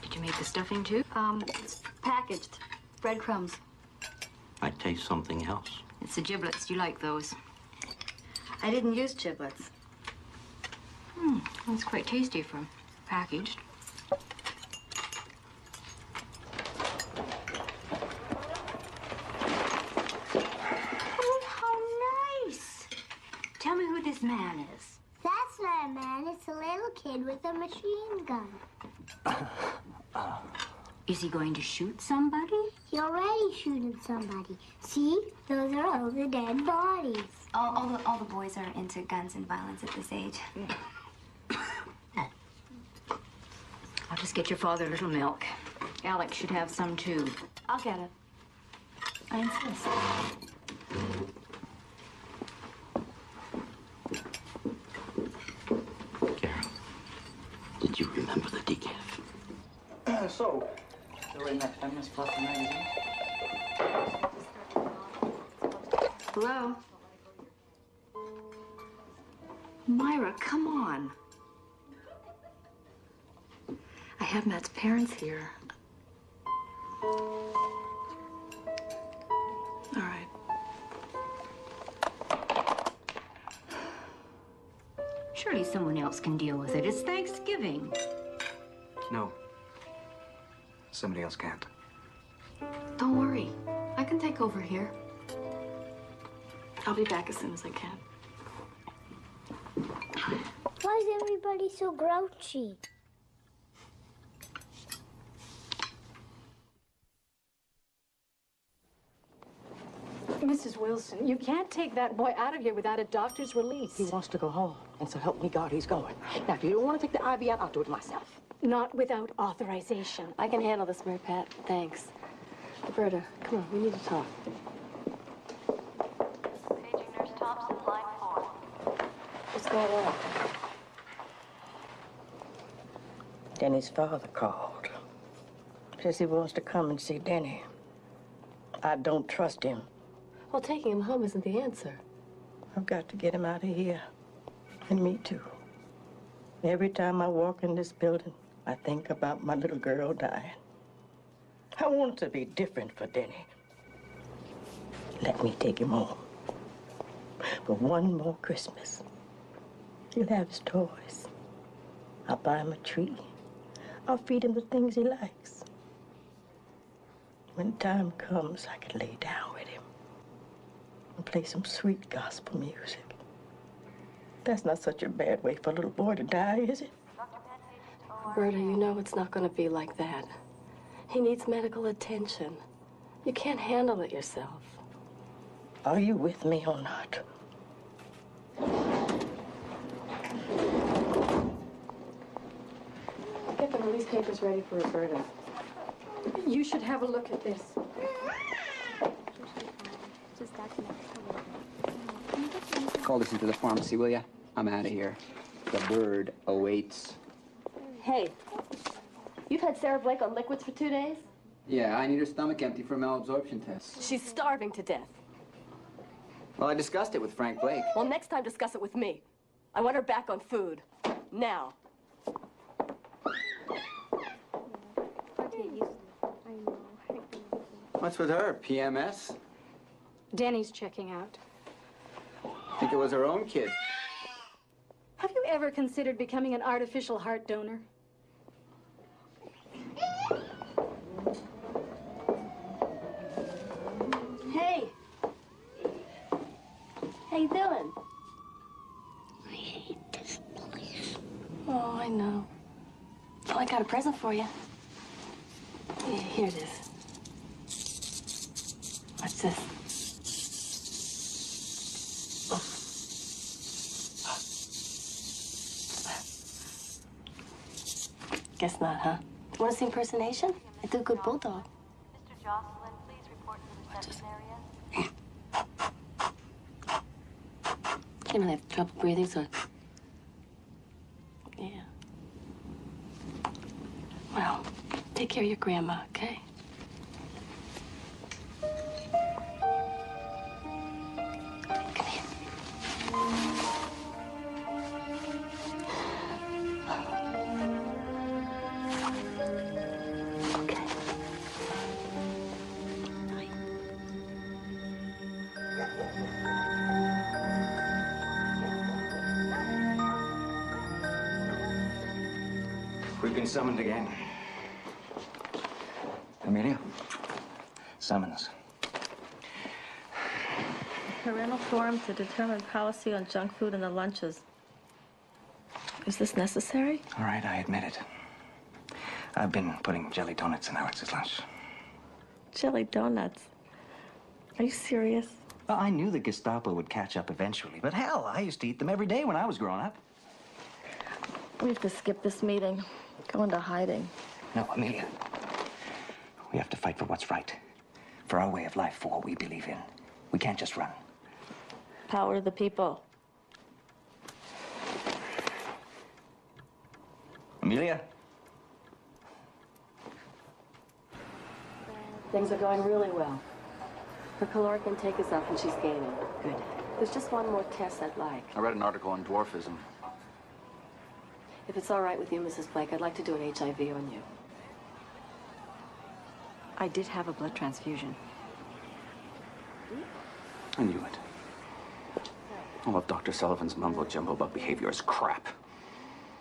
[SPEAKER 18] Did you make the stuffing, too?
[SPEAKER 10] It's packaged. Breadcrumbs.
[SPEAKER 19] I taste something else.
[SPEAKER 18] It's the giblets. You like those.
[SPEAKER 2] I didn't use giblets.
[SPEAKER 18] It's quite tasty for packaged.
[SPEAKER 10] Oh, how nice. Tell me who this man is.
[SPEAKER 4] That's not a man, it's a little kid with a machine gun.
[SPEAKER 10] Is he going to shoot somebody?
[SPEAKER 4] He already shooted somebody. See? Those are all the dead bodies.
[SPEAKER 10] All the boys are into guns and violence at this age.
[SPEAKER 18] I'll just get your father a little milk. Alex should have some, too.
[SPEAKER 10] I'll get it. I insist.
[SPEAKER 19] Carol, did you remember the decaf?
[SPEAKER 11] So, you're in that feminist fluffy magazine?
[SPEAKER 2] Hello? Myra, come on. I have Matt's parents here. All right.
[SPEAKER 18] Surely someone else can deal with it. It's Thanksgiving.
[SPEAKER 11] No. Somebody else can't.
[SPEAKER 2] Don't worry. I can take over here. I'll be back as soon as I can.
[SPEAKER 4] Why is everybody so grouchy?
[SPEAKER 20] Mrs. Wilson, you can't take that boy out of here without a doctor's release.
[SPEAKER 6] He wants to go home, and so help me God, he's going. Now, if you don't want to take the IV out, I'll do it myself.
[SPEAKER 20] Not without authorization.
[SPEAKER 2] I can handle this, Mary Pat. Thanks. Roberta, come on, we need to talk.
[SPEAKER 14] Paging Nurse Thompson, line 4.
[SPEAKER 2] What's going on?
[SPEAKER 6] Denny's father called. Says he wants to come and see Denny. I don't trust him.
[SPEAKER 2] Well, taking him home isn't the answer.
[SPEAKER 6] I've got to get him out of here. And me too. Every time I walk in this building, I think about my little girl dying. I want it to be different for Denny. Let me take him home. For one more Christmas. He'll have his toys. I'll buy him a tree. I'll feed him the things he likes. When time comes, I can lay down with him and play some sweet gospel music. That's not such a bad way for a little boy to die, is it?
[SPEAKER 2] Roberta, you know it's not going to be like that. He needs medical attention. You can't handle it yourself.
[SPEAKER 6] Are you with me or not?
[SPEAKER 2] Get the release papers ready for Roberta.
[SPEAKER 20] You should have a look at this.
[SPEAKER 1] Call this into the pharmacy, will ya? I'm out of here. The bird awaits.
[SPEAKER 2] Hey, you've had Sarah Blake on liquids for 2 days?
[SPEAKER 1] Yeah, I need her stomach empty for a malabsorption test.
[SPEAKER 2] She's starving to death.
[SPEAKER 1] Well, I discussed it with Frank Blake.
[SPEAKER 2] Well, next time discuss it with me. I want her back on food. Now.
[SPEAKER 1] What's with her? PMS?
[SPEAKER 20] Danny's checking out.
[SPEAKER 1] I think it was her own kid.
[SPEAKER 20] Have you ever considered becoming an artificial heart donor?
[SPEAKER 2] Hey. How you doing?
[SPEAKER 4] I hate this place.
[SPEAKER 2] Oh, I know. Oh, I got a present for you. Here it is. What's this? Guess not, huh? Want to see impersonation? I do a good bulldog.
[SPEAKER 14] Mr. Jocelyn, please report to the reception area.
[SPEAKER 2] You don't have trouble breathing, so... Yeah. Well, take care of your grandma, okay? Come here. Okay.
[SPEAKER 11] We've been summoned again. Amelia? Summons.
[SPEAKER 9] Parental forum to determine policy on junk food in the lunches. Is this necessary?
[SPEAKER 11] All right, I admit it. I've been putting jelly donuts in Alex's lunch.
[SPEAKER 9] Jelly donuts. Are you serious?
[SPEAKER 11] Well, I knew the Gestapo would catch up eventually, but hell, I used to eat them every day when I was growing up.
[SPEAKER 9] We have to skip this meeting. Go into hiding.
[SPEAKER 11] No, Amelia. We have to fight for what's right. For our way of life, for what we believe in. We can't just run.
[SPEAKER 9] Power of the people.
[SPEAKER 11] Amelia?
[SPEAKER 2] Things are going really well. Her caloric intake is up and she's gaining. Good. There's just one more test I'd like.
[SPEAKER 5] I read an article on dwarfism.
[SPEAKER 2] If it's all right with you, Mrs. Blake, I'd like to do an HIV on you.
[SPEAKER 18] I did have a blood transfusion.
[SPEAKER 5] I knew it. All of Dr. Sullivan's mumbo-jumbo about behavior is crap.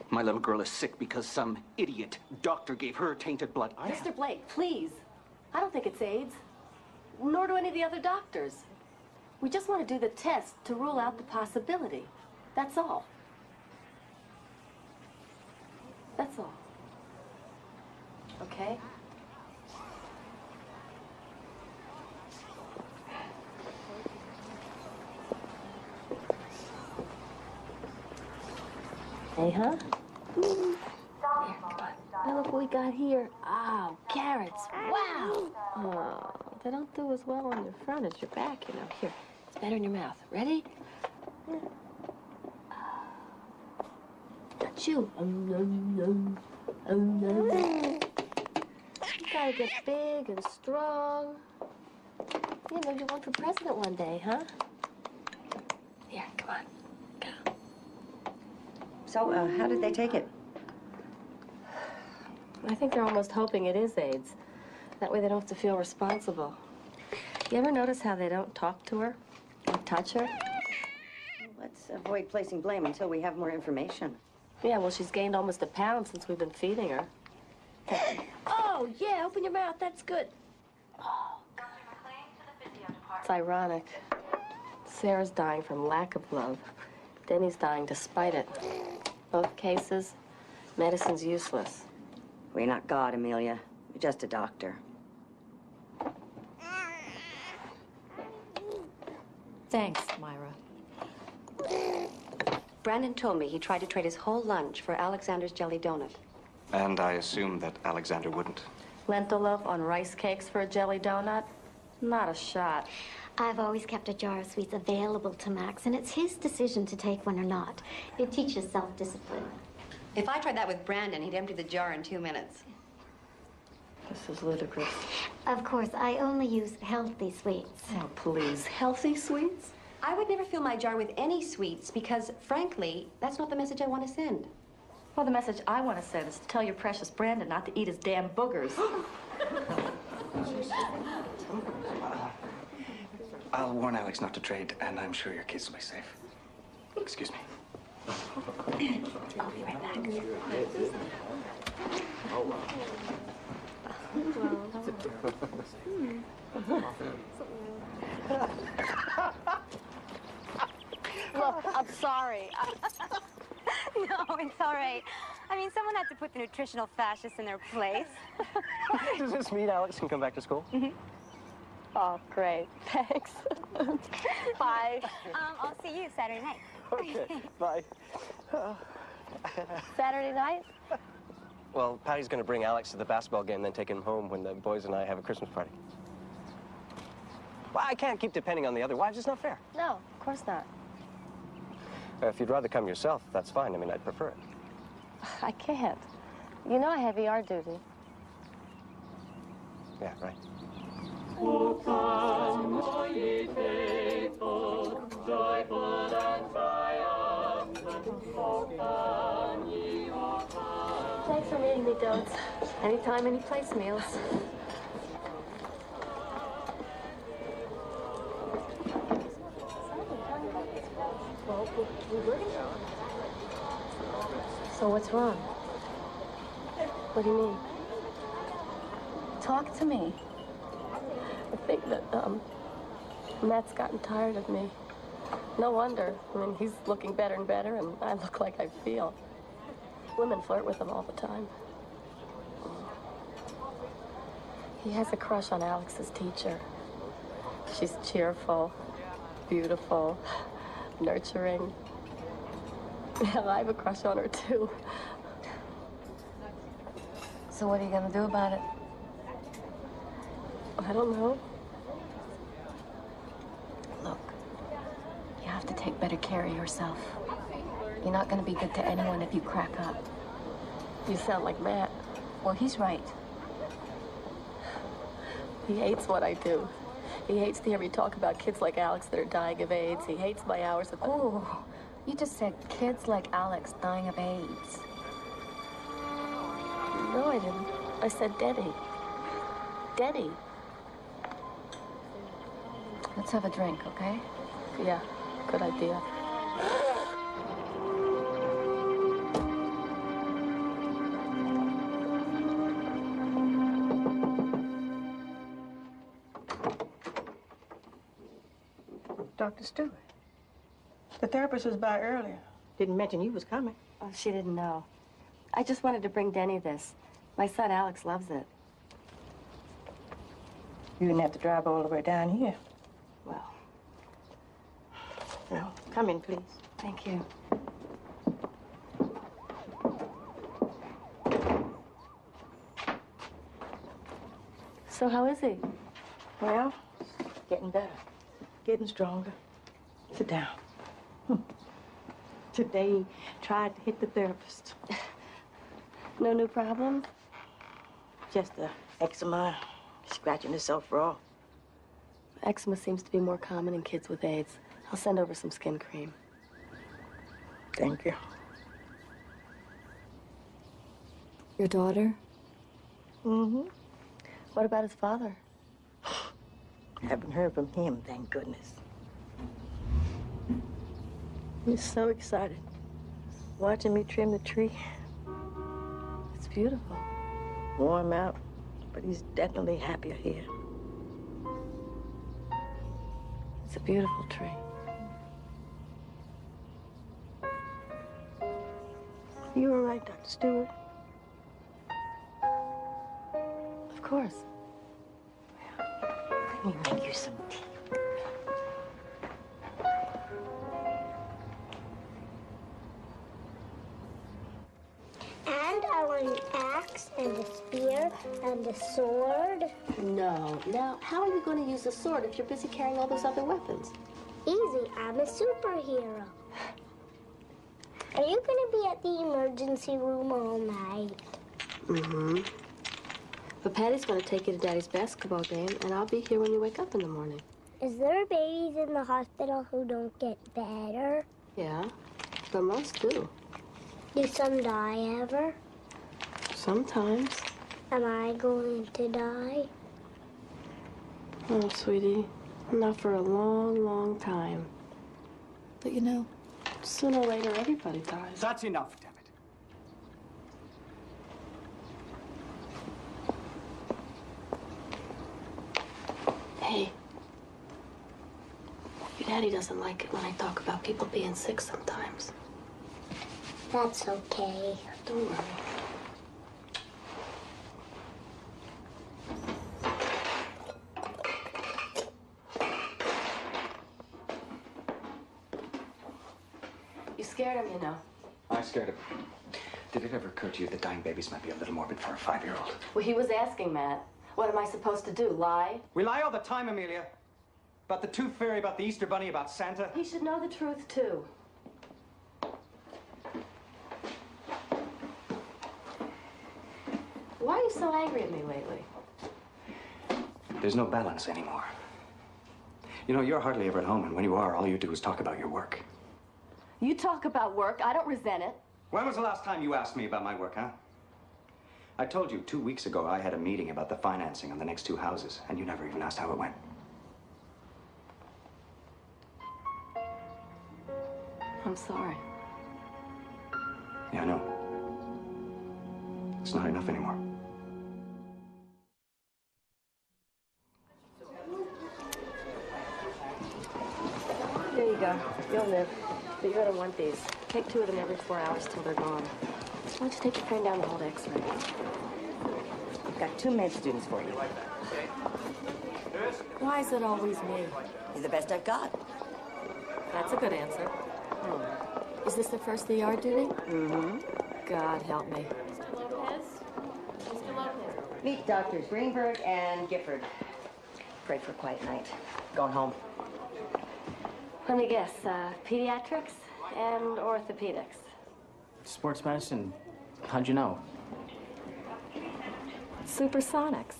[SPEAKER 5] My little girl is sick because some idiot doctor gave her tainted blood.
[SPEAKER 2] Mr. Blake, please. I don't think it's AIDS. Nor do any of the other doctors. We just want to do the test to rule out the possibility. That's all. That's all. Okay? Hey, huh? Here, come on. Now look what we got here. Oh, carrots. Wow. Oh, they don't do as well on your front as your back, you know. Here, it's better in your mouth. Ready? Yeah. Chew. You gotta get big and strong. Yeah, maybe you want for president one day, huh? Here, come on. Go.
[SPEAKER 15] So, how did they take it?
[SPEAKER 2] I think they're almost hoping it is AIDS. That way they don't have to feel responsible. You ever notice how they don't talk to her or touch her?
[SPEAKER 15] Let's avoid placing blame until we have more information.
[SPEAKER 2] Yeah, well, she's gained almost 1 pound since we've been feeding her. Oh, yeah, open your mouth. That's good. Oh, it's ironic. Sarah's dying from lack of love. Denny's dying despite it. Both cases, medicine's useless.
[SPEAKER 15] We're not God, Amelia. We're just a doctor.
[SPEAKER 18] Thanks, Myra.
[SPEAKER 2] Brandon told me he tried to trade his whole lunch for Alexander's jelly donut.
[SPEAKER 11] And I assume that Alexander wouldn't.
[SPEAKER 2] Lentil loaf on rice cakes for a jelly donut? Not a shot.
[SPEAKER 4] I've always kept a jar of sweets available to Max, and it's his decision to take one or not. It teaches self-discipline.
[SPEAKER 2] If I tried that with Brandon, he'd empty the jar in 2 minutes. This is ludicrous.
[SPEAKER 4] Of course, I only use healthy sweets.
[SPEAKER 2] Oh, please. Healthy sweets? I would never fill my jar with any sweets because, frankly, that's not the message I want to send. Well, the message I want to send is to tell your precious Brandon not to eat his damn boogers.
[SPEAKER 11] I'll warn Alex not to trade, and I'm sure your kids will be safe. Excuse me.
[SPEAKER 2] I'll be right back.
[SPEAKER 10] Look, I'm sorry. No, it's all right. I mean, someone had to put the nutritional fascists in their place.
[SPEAKER 17] Does this mean Alex can come back to school?
[SPEAKER 10] Mm-hmm.
[SPEAKER 2] Oh, great. Thanks. Bye.
[SPEAKER 10] I'll see you Saturday night.
[SPEAKER 17] Okay, bye.
[SPEAKER 2] Saturday night?
[SPEAKER 17] Well, Patty's going to bring Alex to the basketball game, then take him home when the boys and I have a Christmas party. Well, I can't keep depending on the other wives. It's not fair.
[SPEAKER 2] No, of course not.
[SPEAKER 17] If you'd rather come yourself, that's fine. I mean, I'd prefer it.
[SPEAKER 2] I can't. You know I have ER duty.
[SPEAKER 17] Yeah, right.
[SPEAKER 3] O come, O ye faithful, joyful and triumphant, O come, ye O come.
[SPEAKER 2] Thanks for meeting me, Dotes. Anytime, any place meals. So what's wrong? What do you mean? Talk to me. I think that, Matt's gotten tired of me. No wonder. I mean, he's looking better and better, and I look like I feel. Women flirt with him all the time. He has a crush on Alex's teacher. She's cheerful, beautiful, nurturing. Yeah, I have a crush on her, too. So what are you gonna do about it? I don't know. Look, you have to take better care of yourself. You're not gonna be good to anyone if you crack up. You sound like Matt. Well, he's right. He hates what I do. He hates to hear me talk about kids like Alex that are dying of AIDS. He hates my hours at the... Oh, you just said kids like Alex dying of AIDS. No, I didn't. I said Denny. Denny. Let's have a drink, okay? Yeah, good idea.
[SPEAKER 6] Dr. Stewart. The therapist was by earlier. Didn't mention you was coming.
[SPEAKER 2] Oh, she didn't know. I just wanted to bring Denny this. My son Alex loves it.
[SPEAKER 6] You didn't have to drive all the way down here.
[SPEAKER 2] Well.
[SPEAKER 6] Well, come in, please.
[SPEAKER 2] Thank you. So how is he?
[SPEAKER 6] Well, getting better. Getting stronger. Sit down. Today, he tried to hit the therapist.
[SPEAKER 2] No new problem?
[SPEAKER 6] Just the eczema, scratching himself raw.
[SPEAKER 2] Eczema seems to be more common in kids with AIDS. I'll send over some skin cream.
[SPEAKER 6] Thank you.
[SPEAKER 2] Your daughter?
[SPEAKER 6] Mm-hmm.
[SPEAKER 2] What about his father?
[SPEAKER 6] Haven't heard from him, thank goodness. He's so excited. Watching me trim the tree.
[SPEAKER 2] It's beautiful.
[SPEAKER 6] Warm out, but he's definitely happier here.
[SPEAKER 2] It's a beautiful tree.
[SPEAKER 6] You all right, Dr. Stewart?
[SPEAKER 2] Of course.
[SPEAKER 6] Let me make you some tea.
[SPEAKER 4] And I want to
[SPEAKER 3] and a sword.
[SPEAKER 2] No. Now, how are you going to use a sword if you're busy carrying all those other weapons?
[SPEAKER 3] Easy, I'm a superhero. Are you going to be at the emergency room all night?
[SPEAKER 2] Mm-hmm. But Patty's going to take you to Daddy's basketball game, and I'll be here when you wake up in the morning.
[SPEAKER 3] Is there babies in the hospital who don't get better?
[SPEAKER 2] Yeah, but most do.
[SPEAKER 3] Do some die ever?
[SPEAKER 2] Sometimes.
[SPEAKER 3] Am I going to die?
[SPEAKER 2] Oh, sweetie, not for a long, long time. But you know, sooner or later, everybody dies.
[SPEAKER 17] That's enough, damn it.
[SPEAKER 2] Hey, your daddy doesn't like it when I talk about people being sick sometimes.
[SPEAKER 3] That's okay.
[SPEAKER 2] Don't worry. You scared him, you know.
[SPEAKER 1] I scared him. Did it ever occur to you that dying babies might be a little morbid for a 5-year-old?
[SPEAKER 2] Well, he was asking, Matt. What am I supposed to do, lie?
[SPEAKER 17] We lie all the time, Amelia. About the Tooth Fairy, about the Easter Bunny, about Santa.
[SPEAKER 2] He should know the truth, too. Why are you so angry at me lately?
[SPEAKER 1] There's no balance anymore. You know, you're hardly ever at home, and when you are, all you do is talk about your work.
[SPEAKER 2] You talk about work. I don't resent it.
[SPEAKER 1] When was the last time you asked me about my work, huh? I told you 2 weeks ago I had a meeting about the financing on the next 2 houses, and you never even asked how it went.
[SPEAKER 2] I'm sorry.
[SPEAKER 1] Yeah, I know. It's not enough anymore.
[SPEAKER 2] There you go. You'll live. But you're gonna want these. Take 2 of them every 4 hours till they're gone. Why don't you take your pen down and hold X-ray?
[SPEAKER 15] I've got 2 med students for you.
[SPEAKER 2] Why is it always me?
[SPEAKER 15] You're the best I've got.
[SPEAKER 2] That's a good answer. Is this the first ER duty?
[SPEAKER 15] Mm-hmm.
[SPEAKER 2] God help me.
[SPEAKER 8] Mr. Lopez? Mr. Lopez.
[SPEAKER 15] Meet Doctors Greenberg and Gifford. Pray for a quiet night. Going home.
[SPEAKER 2] Let me guess. Pediatrics and orthopedics.
[SPEAKER 16] Sports medicine. How'd you know?
[SPEAKER 2] Supersonics.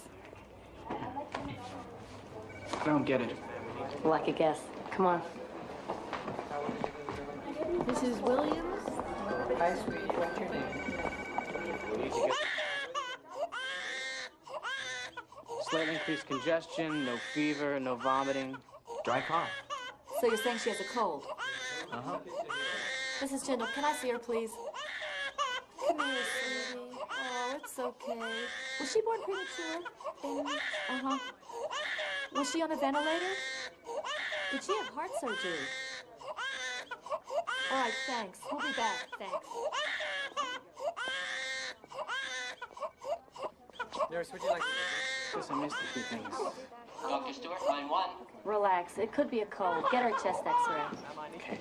[SPEAKER 16] I don't get it.
[SPEAKER 2] Lucky guess. Come on.
[SPEAKER 8] Mrs. Williams?
[SPEAKER 16] Hi, sweetie. What's your name? Slightly increased congestion, no fever, no vomiting, dry cough.
[SPEAKER 18] So you're saying she has a cold?
[SPEAKER 16] Uh-huh.
[SPEAKER 18] Mrs. Jindal, can I see her, please? Come here, sweetie. Oh, it's okay. Was she born premature? Uh-huh. Was she on a ventilator? Did she have heart surgery? All right, thanks. We'll be back. Thanks.
[SPEAKER 16] Nurse, would you like to... Listen, I missed a few things.
[SPEAKER 13] Dr. Stewart, line 1.
[SPEAKER 2] Relax. It could be a cold. Get her a chest X-ray.
[SPEAKER 16] Okay.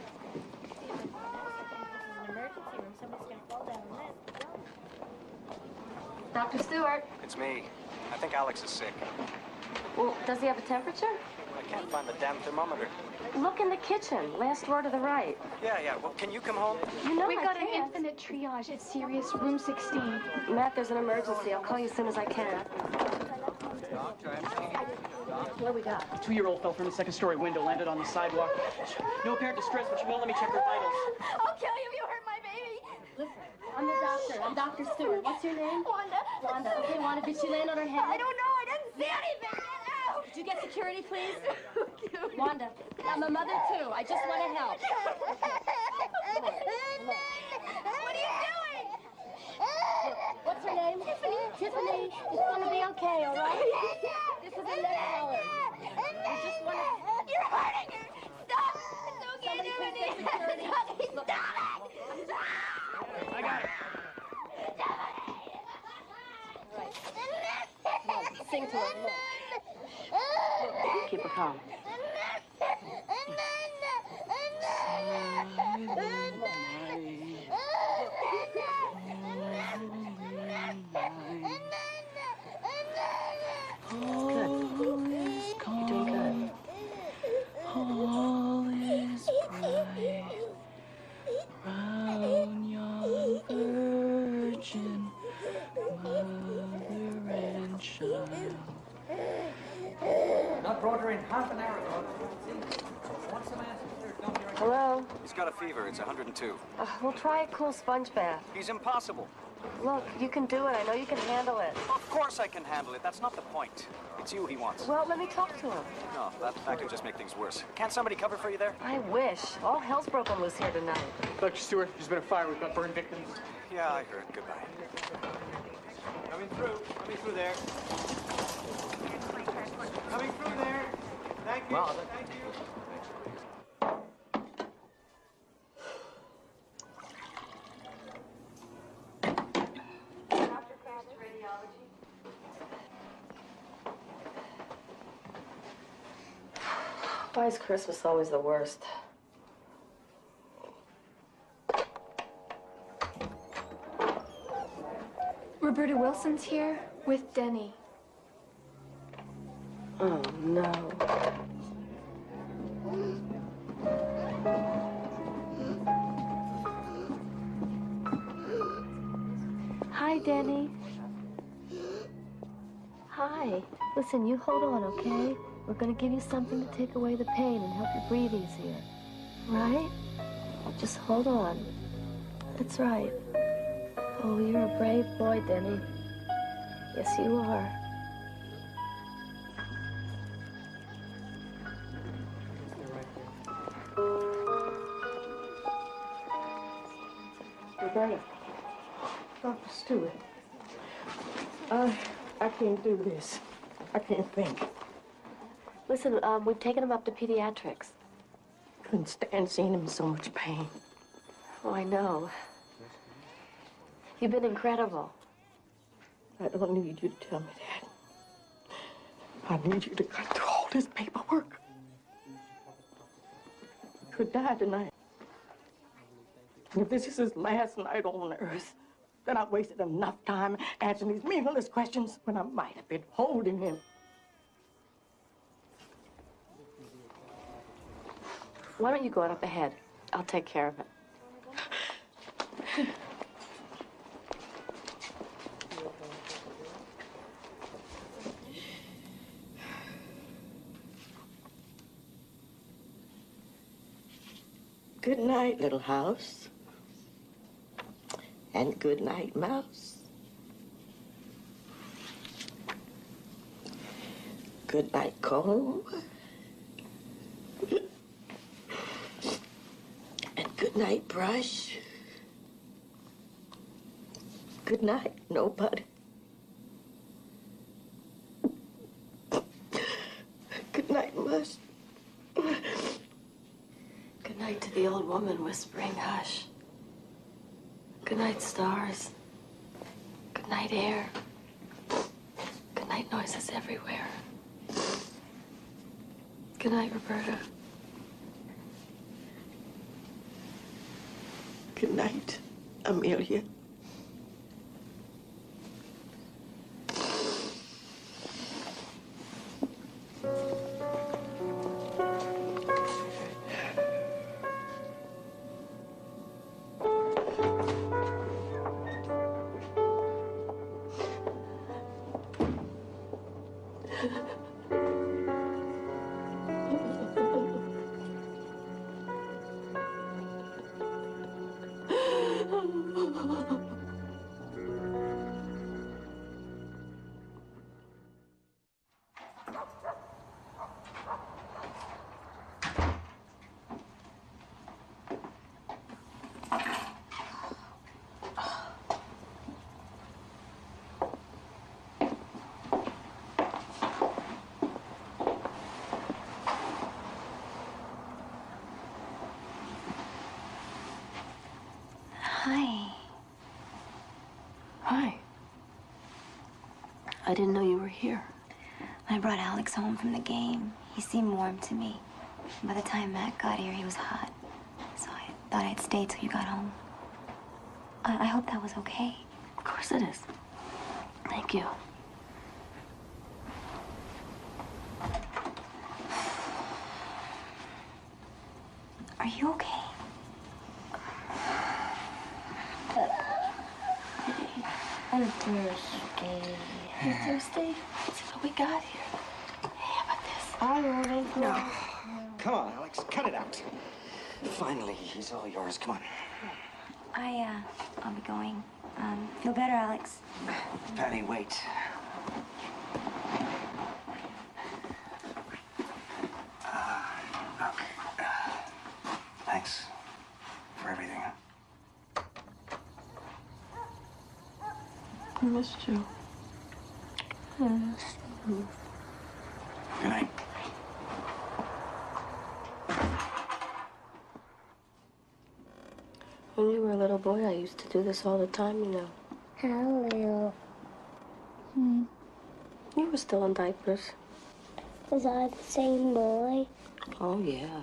[SPEAKER 2] Dr. Stewart.
[SPEAKER 17] It's me. I think Alex is sick.
[SPEAKER 2] Well, does he have a temperature?
[SPEAKER 17] I can't find the damn thermometer.
[SPEAKER 2] Look in the kitchen. Last drawer to the right.
[SPEAKER 17] Yeah. Well, can you come home?
[SPEAKER 2] You know
[SPEAKER 8] We've
[SPEAKER 2] I
[SPEAKER 8] got an
[SPEAKER 2] can't.
[SPEAKER 8] infinite triage. It's serious. Room 16.
[SPEAKER 2] Matt, there's an emergency. I'll call you as soon as I can. What do we got?
[SPEAKER 21] A 2-year-old fell from a second-story window, landed on the sidewalk. No apparent distress, but she won't let me check her vitals.
[SPEAKER 3] I'll kill you if you hurt my baby.
[SPEAKER 2] Listen, I'm the doctor. I'm Dr. Stewart. What's your name?
[SPEAKER 3] Wanda.
[SPEAKER 2] Wanda. Okay, Wanda, did she land on her head?
[SPEAKER 3] I don't know. I didn't see anything. Get out.
[SPEAKER 2] Could you get security, please? Wanda, I'm a mother, too. I just want to help.
[SPEAKER 3] What are you doing?
[SPEAKER 2] What's her name? Tiffany. Tiffany. It's going to be okay, all right? This is a neck roller. We just want to...
[SPEAKER 3] You're hurting her. Stop. It's okay, Tiffany. Stop it.
[SPEAKER 21] I got it.
[SPEAKER 2] Come on, sing to her. Look. Keep her calm.
[SPEAKER 12] half an hour ago. Want some answers there, don't you?
[SPEAKER 2] Hello?
[SPEAKER 1] He's got a fever. It's 102.
[SPEAKER 2] We'll try a cool sponge bath.
[SPEAKER 1] He's impossible.
[SPEAKER 2] Look, you can do it. I know you can handle it.
[SPEAKER 1] Of course I can handle it. That's not the point. It's you he wants.
[SPEAKER 2] Well, let me talk to him.
[SPEAKER 1] No, that can just make things worse. Can't somebody cover for you there?
[SPEAKER 2] I wish. All hell's broken loose here tonight.
[SPEAKER 21] Dr. Stewart, there's been a fire. We've got burn victims.
[SPEAKER 1] Yeah, I heard. Goodbye.
[SPEAKER 12] Coming through. Coming through there. Coming through there. Thank you.
[SPEAKER 1] Well,
[SPEAKER 12] thank you.
[SPEAKER 2] Why is Christmas always the worst?
[SPEAKER 18] Roberta Wilson's here with Denny.
[SPEAKER 2] Oh, no.
[SPEAKER 22] Hi, Denny. Hi. Listen, you hold on, okay? We're gonna give you something to take away the pain and help you breathe easier. Right? Just hold on. That's right. Oh, you're a brave boy, Denny. Yes, you are.
[SPEAKER 6] Roberta. Dr. Stewart. I can't do this. I can't think.
[SPEAKER 22] Listen, we've taken him up to pediatrics.
[SPEAKER 6] Couldn't stand seeing him in so much pain.
[SPEAKER 22] Oh, I know. You've been incredible.
[SPEAKER 6] I don't need you to tell me that. I need you to cut through all this paperwork. He could die tonight. And if this is his last night on earth, then I've wasted enough time answering these meaningless questions when I might have been holding him.
[SPEAKER 22] Why don't you go on up ahead? I'll take care of it.
[SPEAKER 6] Good night, little house. And good night, mouse. Good night, comb. And good night, brush. Good night, nobody. Good night, mush.
[SPEAKER 22] Good night to the old woman whispering hush. Good night, stars. Good night, air. Good night, noises everywhere. Good night, Roberta.
[SPEAKER 6] Good night, Amelia.
[SPEAKER 22] Hi. Hi. I didn't know you were here.
[SPEAKER 23] I brought Alex home from the game. He seemed warm to me. By the time Matt got here, he was hot. So I thought I'd stay till you got home. I hope that was okay.
[SPEAKER 22] Of course it is. Thank you.
[SPEAKER 23] Are you okay?
[SPEAKER 22] I'm thirsty. You're thirsty? Let's see what we got here. Hey, how about this?
[SPEAKER 2] I wouldn't. No.
[SPEAKER 1] Come on, Alex, cut it out. Finally, he's all yours. Come on.
[SPEAKER 23] I'll be going. Feel better, Alex?
[SPEAKER 1] Perri, wait. Thanks for everything.
[SPEAKER 22] I missed you. I missed you.
[SPEAKER 1] Good night.
[SPEAKER 22] When you were a little boy, I used to do this all the time, you know.
[SPEAKER 3] How little?
[SPEAKER 22] You were still in diapers.
[SPEAKER 3] Was I the same boy?
[SPEAKER 22] Oh, yeah.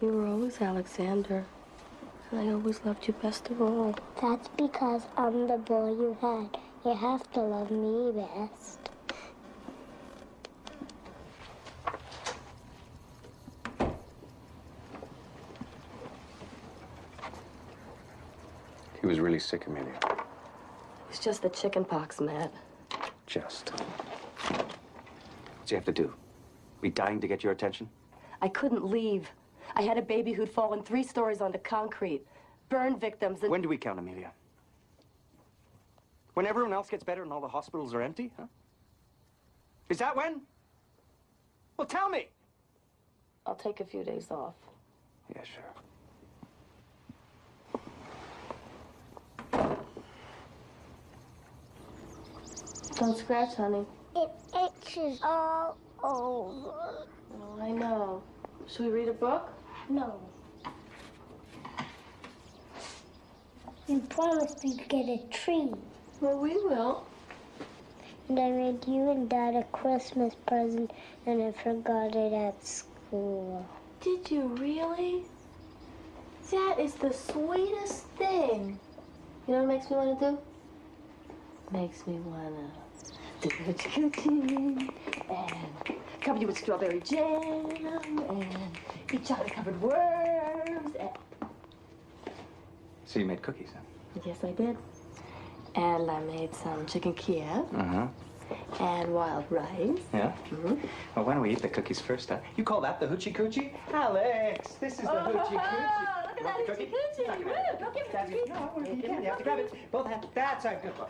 [SPEAKER 22] You were always Alexander. And I always loved you best of all.
[SPEAKER 3] That's because I'm the boy you had. You have to love me best.
[SPEAKER 1] He was really sick, Amelia.
[SPEAKER 22] It's just the chicken pox, Matt.
[SPEAKER 1] Just. What'd you have to do? We dying to get your attention?
[SPEAKER 22] I couldn't leave. I had a baby who'd fallen 3 stories onto concrete. Burn victims and...
[SPEAKER 1] When do we count, Amelia? When everyone else gets better and all the hospitals are empty, huh? Is that when? Well, tell me!
[SPEAKER 22] I'll take a few days off.
[SPEAKER 1] Yeah, sure.
[SPEAKER 22] Don't scratch, honey.
[SPEAKER 3] It itches all over.
[SPEAKER 22] Oh, I know. Should we read a book?
[SPEAKER 3] No. You promised we'd get a tree.
[SPEAKER 22] Well, we will.
[SPEAKER 3] And I made you and Dad a Christmas present, and I forgot it at school.
[SPEAKER 22] Did you really? That is the sweetest thing. You know what it makes me want to do? Makes me want to do hoochie coochie and cover you with strawberry jam and eat chocolate-covered worms and...
[SPEAKER 1] So you made cookies, huh?
[SPEAKER 22] Yes, I did. And I made some chicken Kiev.
[SPEAKER 1] Uh-huh.
[SPEAKER 22] And wild rice.
[SPEAKER 1] Yeah?
[SPEAKER 22] Mm-hmm.
[SPEAKER 1] Well, why don't we eat the cookies first, huh? You call that the hoochie coochie? Alex, this is the hoochie coochie.
[SPEAKER 22] Look at that hoochie coochie. Woo, go give it to me.
[SPEAKER 1] No, you can't. You have to grab it. Both hands. That's a good boy.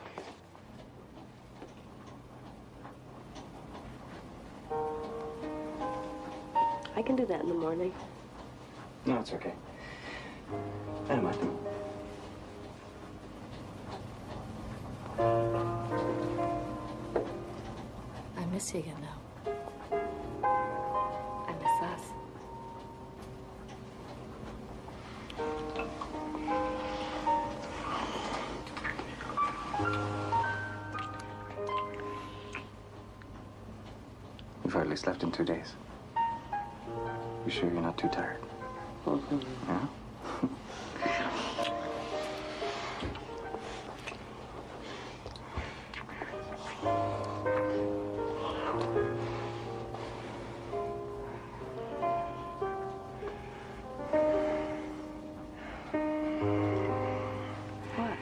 [SPEAKER 22] I can do that in the morning.
[SPEAKER 1] No, it's okay. I don't mind.
[SPEAKER 22] I miss you, you know. I miss us.
[SPEAKER 1] You've hardly slept in 2 days. You sure you're not too tired?
[SPEAKER 22] Mm-hmm.
[SPEAKER 1] Yeah?
[SPEAKER 22] What?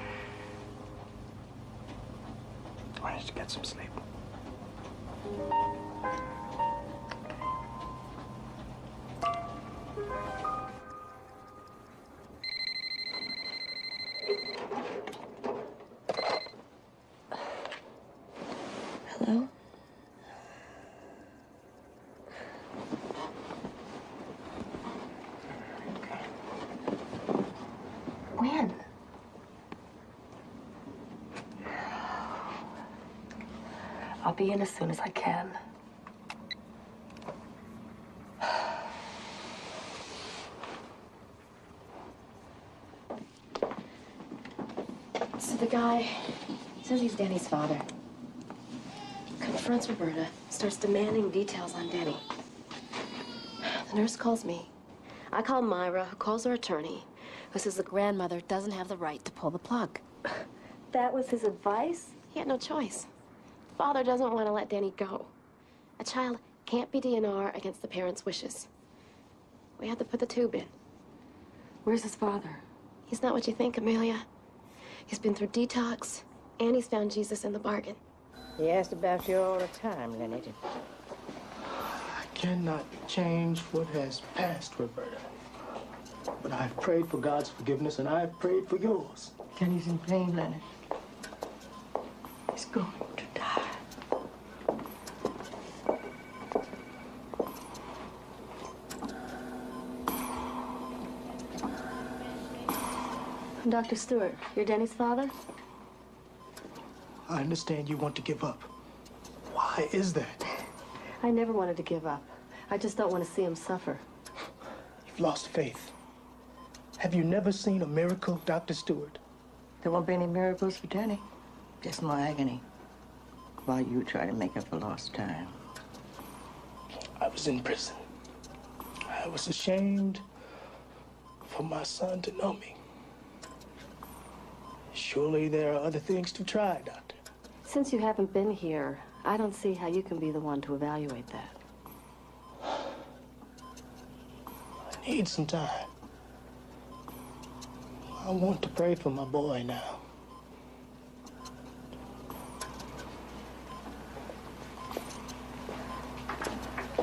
[SPEAKER 1] Why don't you get some sleep?
[SPEAKER 22] Hello? When? I'll be in as soon as I can. So the guy says he's Danny's father. Confronts Roberta, starts demanding details on Danny. The nurse calls me. I call Myra, who calls her attorney, who says the grandmother doesn't have the right to pull the plug. That was his advice? He had no choice. Father doesn't want to let Danny go. A child can't be DNR against the parents' wishes. We had to put the tube in. Where's his father? He's not what you think, Amelia. He's been through detox, and he's found Jesus in the bargain.
[SPEAKER 6] He asked about you all the time, Lenny.
[SPEAKER 7] cannot change what has passed, Roberta. But I've prayed for God's forgiveness, and I've prayed for yours.
[SPEAKER 6] Kenny's in pain, Lenny. He's going to die.
[SPEAKER 22] Dr. Stewart, you're Denny's father?
[SPEAKER 7] I understand you want to give up. Why is that?
[SPEAKER 22] I never wanted to give up. I just don't want to see him suffer.
[SPEAKER 7] You've lost faith. Have you never seen a miracle, Dr. Stewart?
[SPEAKER 6] There won't be any miracles for Denny. Just more agony. While you try to make up for lost time.
[SPEAKER 7] I was in prison. I was ashamed for my son to know me. Surely there are other things to try, Doctor.
[SPEAKER 22] Since you haven't been here, I don't see how you can be the one to evaluate that.
[SPEAKER 7] I need some time. I want to pray for my boy now.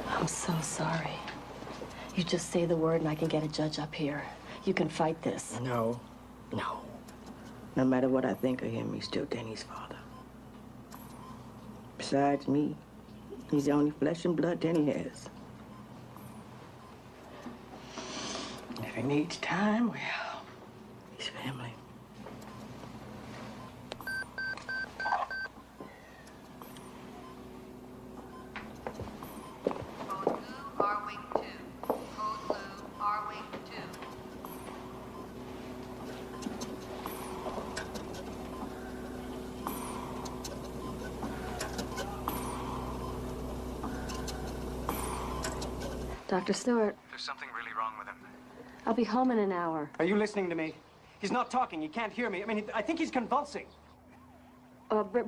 [SPEAKER 22] I'm so sorry. You just say the word and I can get a judge up here. You can fight this.
[SPEAKER 6] No. No. No matter what I think of him, he's still Denny's father. Besides me, he's the only flesh and blood Denny has. If he needs time, well, he's family.
[SPEAKER 22] Dr. Stewart,
[SPEAKER 1] There's something really wrong with him.
[SPEAKER 22] I'll be home in an hour.
[SPEAKER 1] Are you listening to me? He's not talking. He can't hear me. I mean, I think he's convulsing.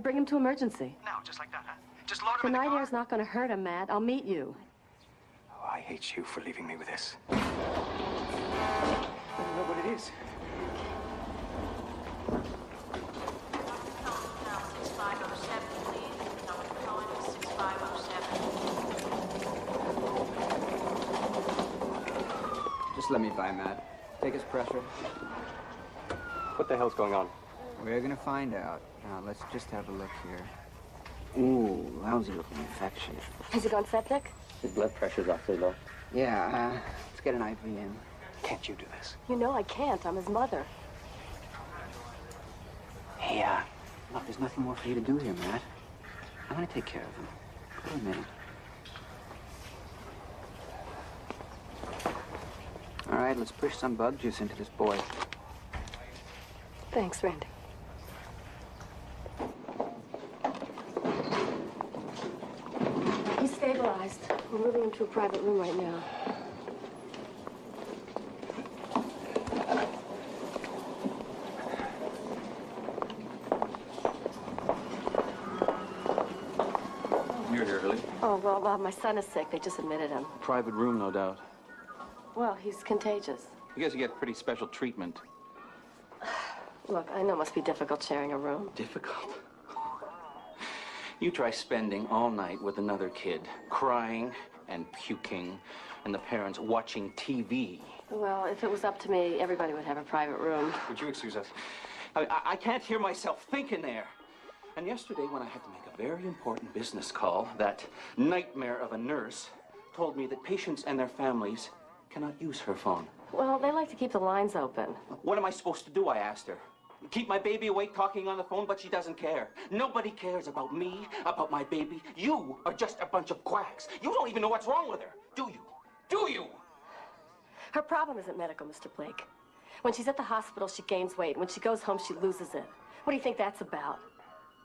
[SPEAKER 22] Bring him to emergency.
[SPEAKER 1] Now, just like that, huh? Just load
[SPEAKER 22] The
[SPEAKER 1] him in the
[SPEAKER 22] night
[SPEAKER 1] car.
[SPEAKER 22] air's not going to hurt him, Matt. I'll meet you.
[SPEAKER 1] Oh, I hate you for leaving me with this. I don't know what it is.
[SPEAKER 19] Just let me by, Matt. Take his pressure.
[SPEAKER 11] What the hell's going on?
[SPEAKER 19] We're gonna find out. Now, let's just have a look here.
[SPEAKER 5] Ooh, lousy looking infection.
[SPEAKER 22] Has he gone septic?
[SPEAKER 11] His blood pressure's awfully low.
[SPEAKER 19] Yeah, let's get an IV in.
[SPEAKER 1] Can't you do this?
[SPEAKER 22] You know I can't. I'm his mother.
[SPEAKER 5] Hey, look, there's nothing more for you to do here, Matt. I'm gonna take care of him. Wait a minute. All right, let's push some bug juice into this boy.
[SPEAKER 22] Thanks, Randy. He's stabilized. We're moving him to a private room right now.
[SPEAKER 5] You're here early.
[SPEAKER 22] Oh, well, my son is sick. They just admitted him.
[SPEAKER 5] Private room, no doubt.
[SPEAKER 22] Well, he's contagious.
[SPEAKER 5] You guys get pretty special treatment.
[SPEAKER 22] Look, I know it must be difficult sharing a room.
[SPEAKER 5] Difficult? You try spending all night with another kid, crying and puking, and the parents watching TV.
[SPEAKER 22] Well, if it was up to me, everybody would have a private room.
[SPEAKER 5] Would you excuse us? I can't hear myself think in there. And yesterday, when I had to make a very important business call, that nightmare of a nurse told me that patients and their families cannot use her phone.
[SPEAKER 22] Well, they like to keep the lines open.
[SPEAKER 5] What am I supposed to do, I asked her. Keep my baby awake talking on the phone, but she doesn't care. Nobody cares about me, about my baby. You are just a bunch of quacks. You don't even know what's wrong with her, do you? Do you?
[SPEAKER 22] Her problem isn't medical, Mr. Blake. When she's at the hospital, she gains weight. When she goes home, she loses it. What do you think that's about?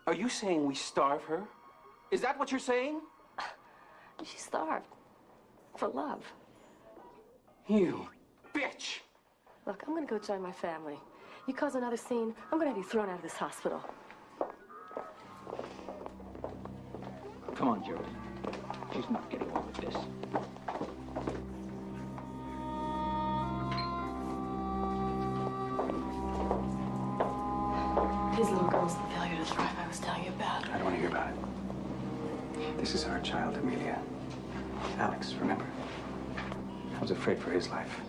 [SPEAKER 5] Are you saying we starve her? Is that what you're saying?
[SPEAKER 22] She's starved. For love.
[SPEAKER 5] You bitch!
[SPEAKER 22] Look, I'm gonna go join my family. You cause another scene, I'm gonna have you thrown out of this hospital.
[SPEAKER 5] Come on, Joey. She's not getting away with this.
[SPEAKER 22] His little girl's the failure to thrive I was telling you about.
[SPEAKER 1] I don't want to hear about it. This is our child, Amelia. Alex, remember? I was afraid for his life.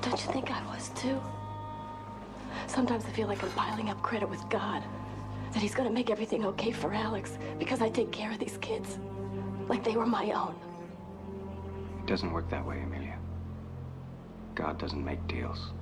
[SPEAKER 22] Don't you think I was too? Sometimes I feel like I'm piling up credit with God. That he's gonna make everything okay for Alex because I take care of these kids. Like they were my own.
[SPEAKER 1] It doesn't work that way, Amelia. God doesn't make deals.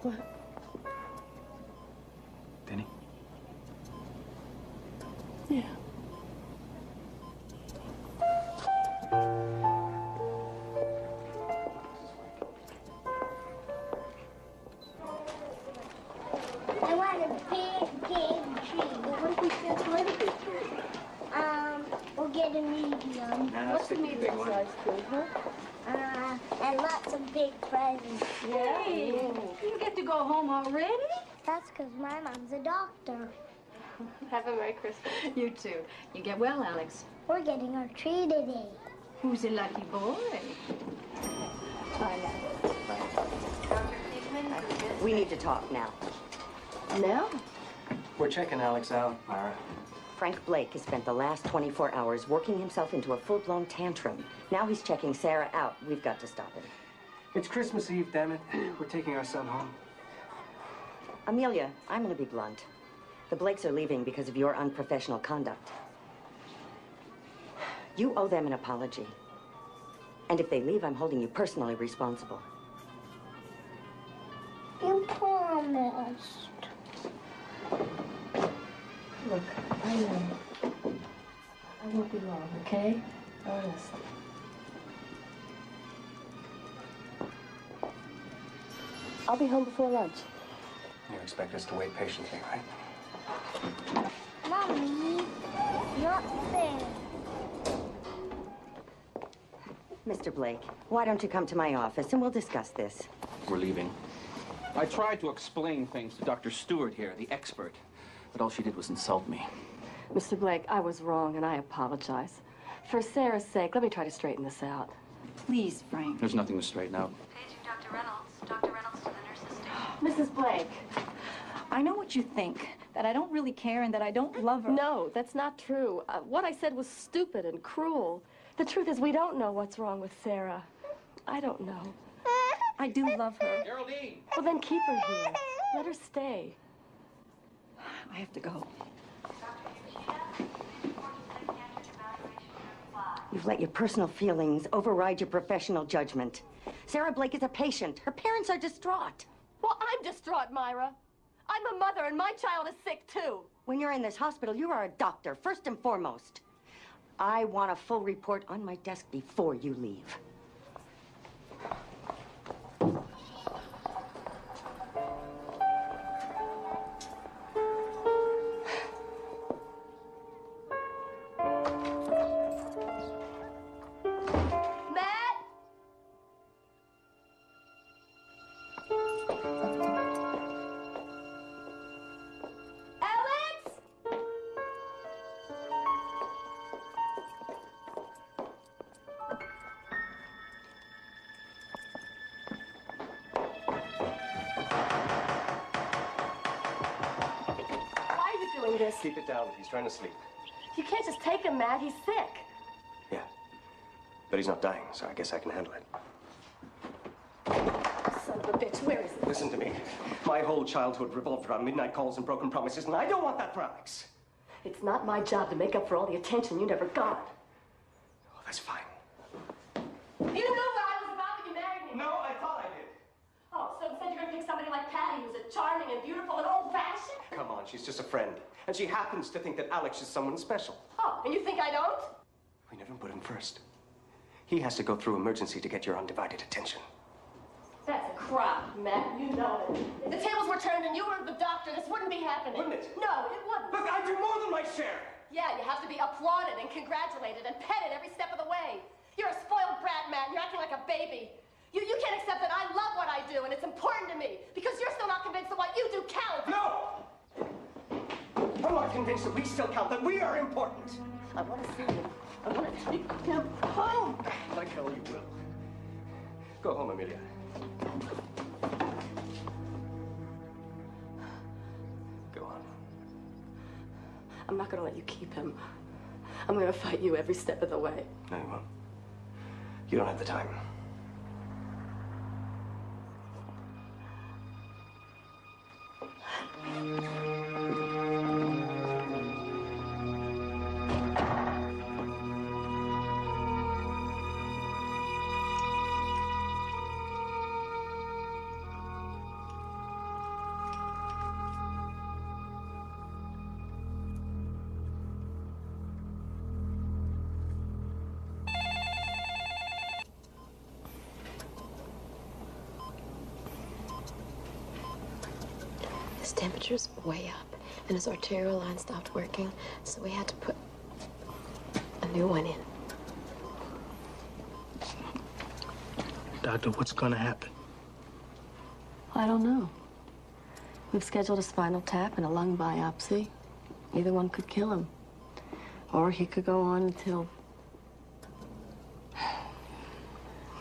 [SPEAKER 22] What?
[SPEAKER 1] Denny?
[SPEAKER 22] Yeah.
[SPEAKER 3] I want a big tree. What if we can't find a big tree? We'll get a medium.
[SPEAKER 1] What's the medium size
[SPEAKER 22] tree, huh?
[SPEAKER 3] And lots of big presents.
[SPEAKER 9] Hey, you get to go home already?
[SPEAKER 3] That's because my mom's a doctor.
[SPEAKER 22] Have a Merry Christmas.
[SPEAKER 9] You too. You get well, Alex.
[SPEAKER 3] We're getting our tree today.
[SPEAKER 9] Who's a lucky boy?
[SPEAKER 22] Bye now.
[SPEAKER 15] We need to talk now.
[SPEAKER 22] Now?
[SPEAKER 11] We're checking Alex out, Myra.
[SPEAKER 15] Frank Blake has spent the last 24 hours working himself into a full-blown tantrum. Now he's checking Sarah out. We've got to stop him.
[SPEAKER 11] It's Christmas Eve, damn it. We're taking our son home.
[SPEAKER 15] Amelia, I'm going to be blunt. The Blakes are leaving because of your unprofessional conduct. You owe them an apology. And if they leave, I'm holding you personally responsible.
[SPEAKER 3] You promised.
[SPEAKER 22] Look, I know. I won't be long, okay? Honest. I'll be home before lunch.
[SPEAKER 11] You expect us to wait patiently, right?
[SPEAKER 3] Mommy, not fair.
[SPEAKER 15] Mr. Blake, why don't you come to my office and we'll discuss this?
[SPEAKER 5] We're leaving. I tried to explain things to Dr. Stewart here, the expert, but all she did was insult me.
[SPEAKER 22] Mr. Blake, I was wrong and I apologize. For Sarah's sake, let me try to straighten this out.
[SPEAKER 9] Please, Frank.
[SPEAKER 5] There's nothing to straighten out.
[SPEAKER 23] Paging Dr. Reynolds. Dr. Reynolds to the nurse's station.
[SPEAKER 22] Mrs. Blake.
[SPEAKER 9] I know what you think, that I don't really care and that I don't love her.
[SPEAKER 22] No, that's not true. What I said was stupid and cruel. The truth is we don't know what's wrong with Sarah. I don't know.
[SPEAKER 9] I do love her.
[SPEAKER 5] Geraldine!
[SPEAKER 22] Well, then keep her here. Let her stay.
[SPEAKER 9] I have to go.
[SPEAKER 15] You've let your personal feelings override your professional judgment. Sarah Blake is a patient. Her parents are distraught.
[SPEAKER 22] Well, I'm distraught, Myra. I'm a mother and my child is sick too.
[SPEAKER 15] When you're in this hospital, you are a doctor, first and foremost. I want a full report on my desk before you leave.
[SPEAKER 17] Keep it down. He's trying to sleep.
[SPEAKER 22] You can't just take him, Matt. He's sick.
[SPEAKER 17] Yeah. But he's not dying, so I guess I can handle it.
[SPEAKER 22] Son of a bitch, where is he?
[SPEAKER 17] Listen to me. My whole childhood revolved around midnight calls and broken promises, and I don't want that for Alex.
[SPEAKER 22] It's not my job to make up for all the attention you never got.
[SPEAKER 17] Oh, that's fine.
[SPEAKER 22] You knew what I was about when you married me.
[SPEAKER 17] No, I thought I did.
[SPEAKER 22] Oh, so instead you're going to pick somebody like Patty, who's a charming and beautiful and old-fashioned?
[SPEAKER 17] Come on, she's just a friend. And she happens to think that Alex is someone special.
[SPEAKER 22] Oh, and you think I don't?
[SPEAKER 17] We never put him first. He has to go through emergency to get your undivided attention.
[SPEAKER 22] That's a crop, Matt. You know it. If the tables were turned and you were the doctor, this wouldn't be happening.
[SPEAKER 17] Wouldn't it?
[SPEAKER 22] No, it wouldn't.
[SPEAKER 17] Look, I do more than my share.
[SPEAKER 22] Yeah, you have to be applauded and congratulated and petted every step of the way. You're a spoiled brat, Matt, and you're acting like a baby. You can't accept that I love what I do and it's important to me because you're still not convinced that what you do counts.
[SPEAKER 17] No! I'm not convinced that we still count, that we are important.
[SPEAKER 22] I want to see him. I want to take him home.
[SPEAKER 17] Like hell you will. Go home, Amelia. Go on.
[SPEAKER 22] I'm not going to let you keep him. I'm going to fight you every step of the way.
[SPEAKER 17] No, you won't. You don't have the time.
[SPEAKER 22] His temperature's way up, and his arterial line stopped working, so we had to put a new one in.
[SPEAKER 7] Doctor, what's gonna happen?
[SPEAKER 22] I don't know. We've scheduled a spinal tap and a lung biopsy. Either one could kill him. Or he could go on until...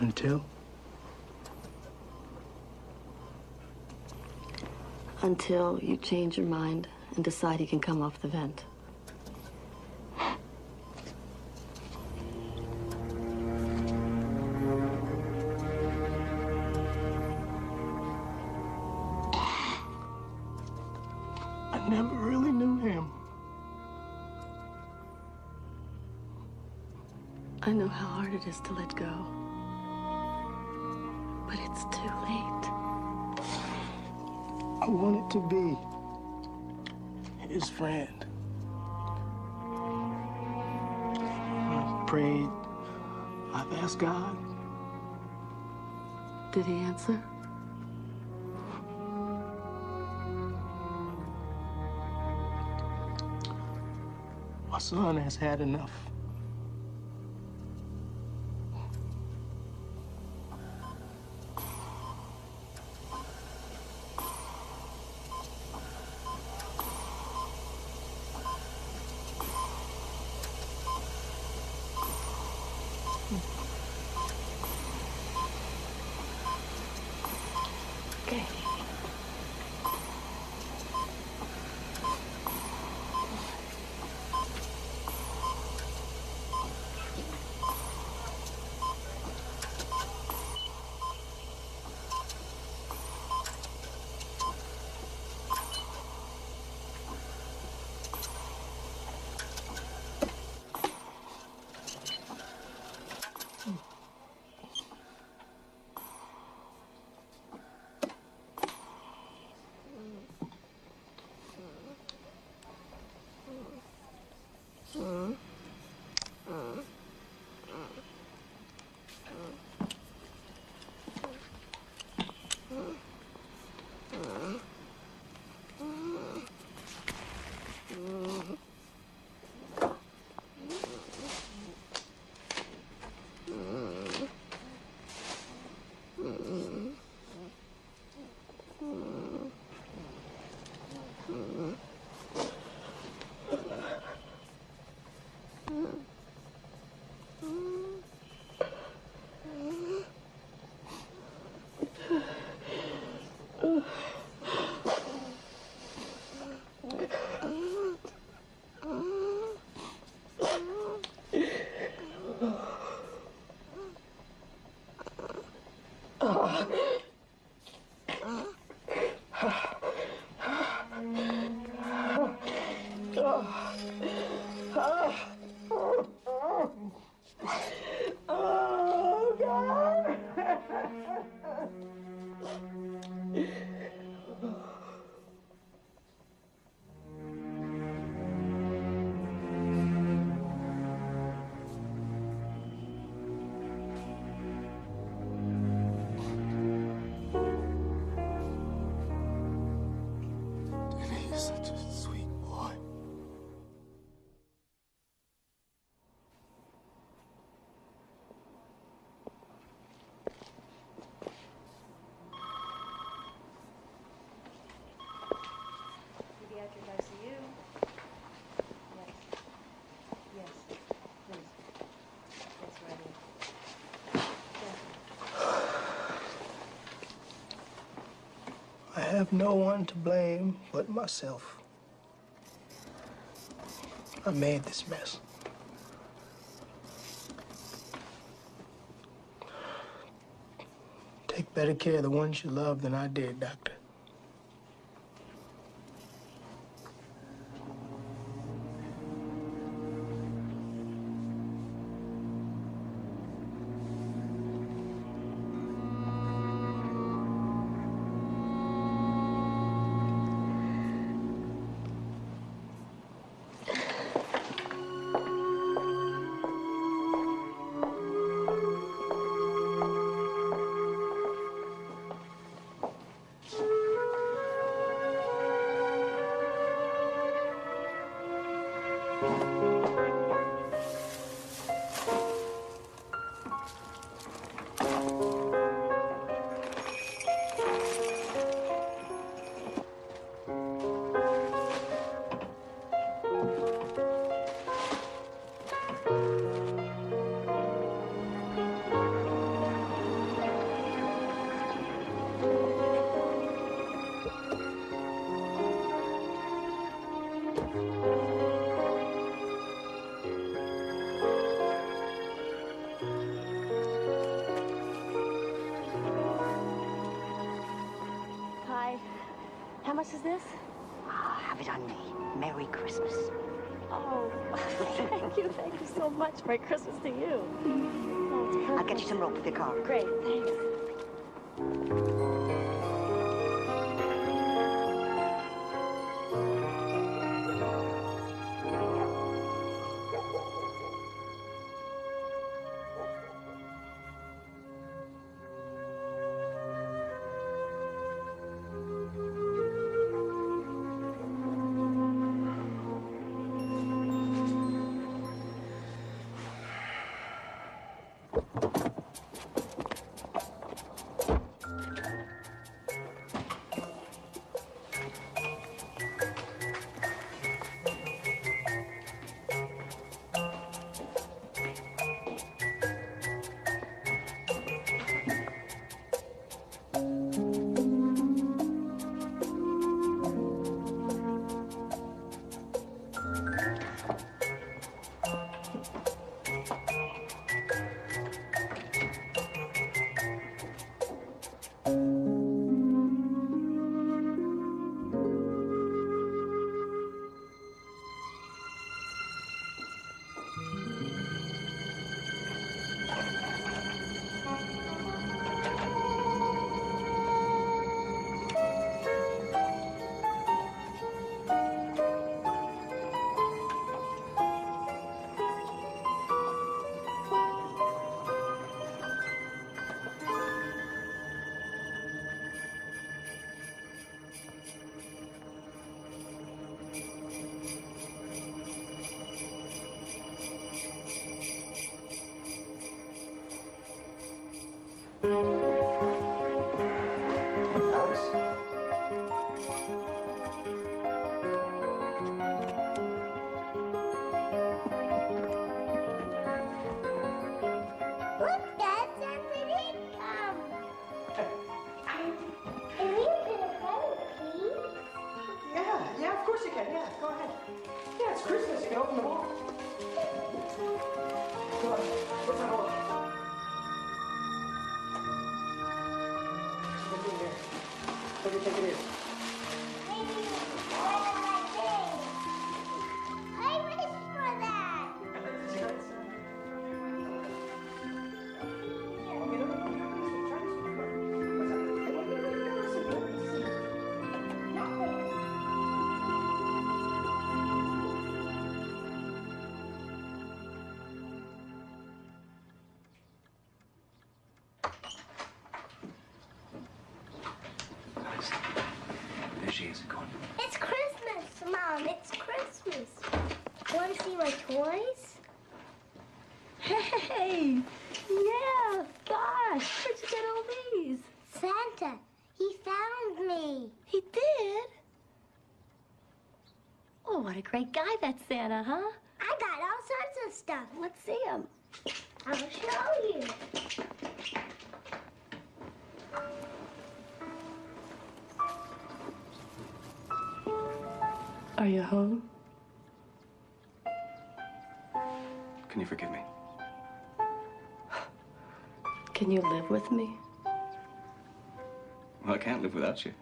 [SPEAKER 7] Until?
[SPEAKER 22] Until you change your mind and decide he can come off the vent.
[SPEAKER 7] I never really knew him.
[SPEAKER 22] I know how hard it is to let go. But it's too late.
[SPEAKER 7] I wanted to be his friend. I've prayed. I've asked God.
[SPEAKER 22] Did he answer?
[SPEAKER 7] My son has had enough.
[SPEAKER 22] Okay.
[SPEAKER 6] Oh, God.
[SPEAKER 7] He's such a sweet boy.
[SPEAKER 9] Pediatric ICU. Yes. Yes. Please. Yes, right in.
[SPEAKER 7] I have no one to blame but myself. I made this mess. Take better care of the ones you love than I did, Doctor.
[SPEAKER 22] Hi. How much is this?
[SPEAKER 15] Have it on me. Merry Christmas.
[SPEAKER 22] Oh, thank you so much. Merry Christmas to you. Oh, it's perfect.
[SPEAKER 15] I'll get you some rope for the car.
[SPEAKER 22] Great, thanks.
[SPEAKER 3] Look, Dad, Santa did come. Can you get a present, please?
[SPEAKER 6] Yeah, of course you can. Yeah, go ahead. Yeah, it's Christmas. You can open the ball. Go on. Let's have a look.
[SPEAKER 22] a great guy, that Santa, huh?
[SPEAKER 3] I got all sorts of stuff.
[SPEAKER 22] Let's see him.
[SPEAKER 3] I'll show you.
[SPEAKER 22] Are you home?
[SPEAKER 1] Can you forgive me?
[SPEAKER 22] Can you live with me?
[SPEAKER 1] Well, I can't live without you.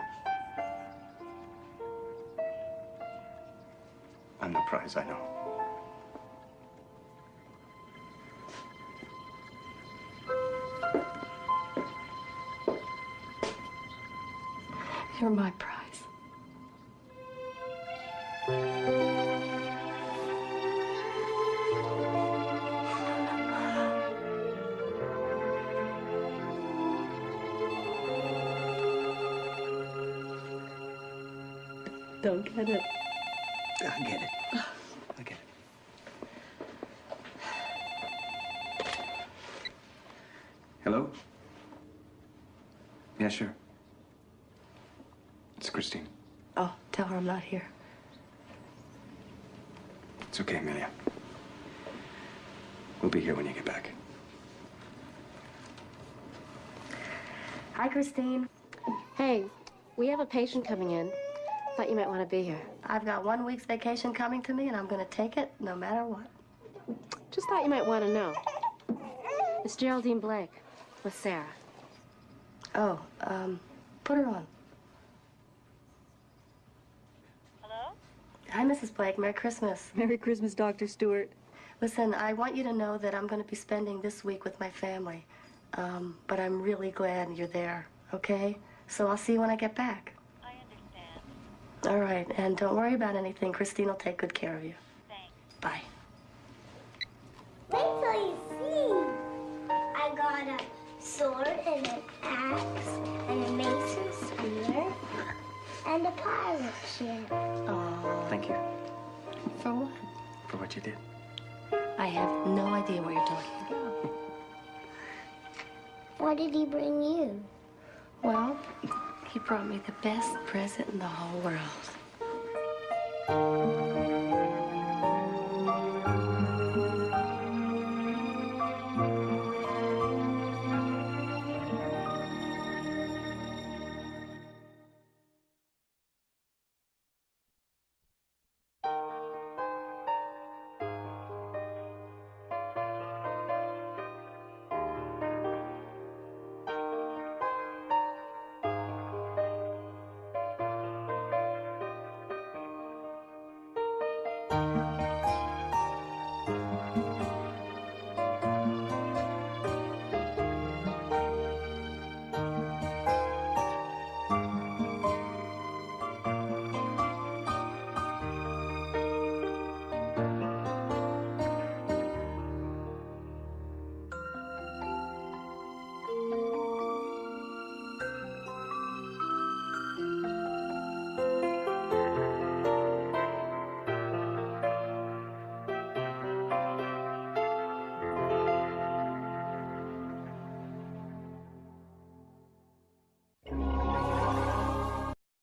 [SPEAKER 1] I'm no prize, I know.
[SPEAKER 22] You're my prize. Don't get it.
[SPEAKER 1] I get it. I get it. Hello? Yeah, sure. It's Christine.
[SPEAKER 22] Oh, tell her I'm not here.
[SPEAKER 1] It's okay, Amelia. We'll be here when you get back.
[SPEAKER 22] Hi, Christine. Hey, we have a patient coming in. Thought you might want to be here. I've got 1 week's vacation coming to me, and I'm going to take it no matter what. Just thought you might want to know. It's Geraldine Blake with Sarah. Oh, put her on.
[SPEAKER 10] Hello?
[SPEAKER 22] Hi, Mrs. Blake. Merry Christmas.
[SPEAKER 10] Merry Christmas, Dr. Stewart.
[SPEAKER 22] Listen, I want you to know that I'm going to be spending this week with my family. But I'm really glad you're there, okay? So I'll see you when I get back.
[SPEAKER 10] I understand.
[SPEAKER 22] All right, and don't worry about anything. Christine will take good care of you.
[SPEAKER 10] Thanks.
[SPEAKER 22] Bye.
[SPEAKER 3] Wait till you see. I got a sword and an axe and a mason spear and a pirate ship.
[SPEAKER 22] Oh.
[SPEAKER 1] Thank you
[SPEAKER 22] For what?
[SPEAKER 1] for what you did.
[SPEAKER 22] I have no idea what you're talking about.
[SPEAKER 3] What did he bring you?
[SPEAKER 22] Well, he brought me the best present in the whole world.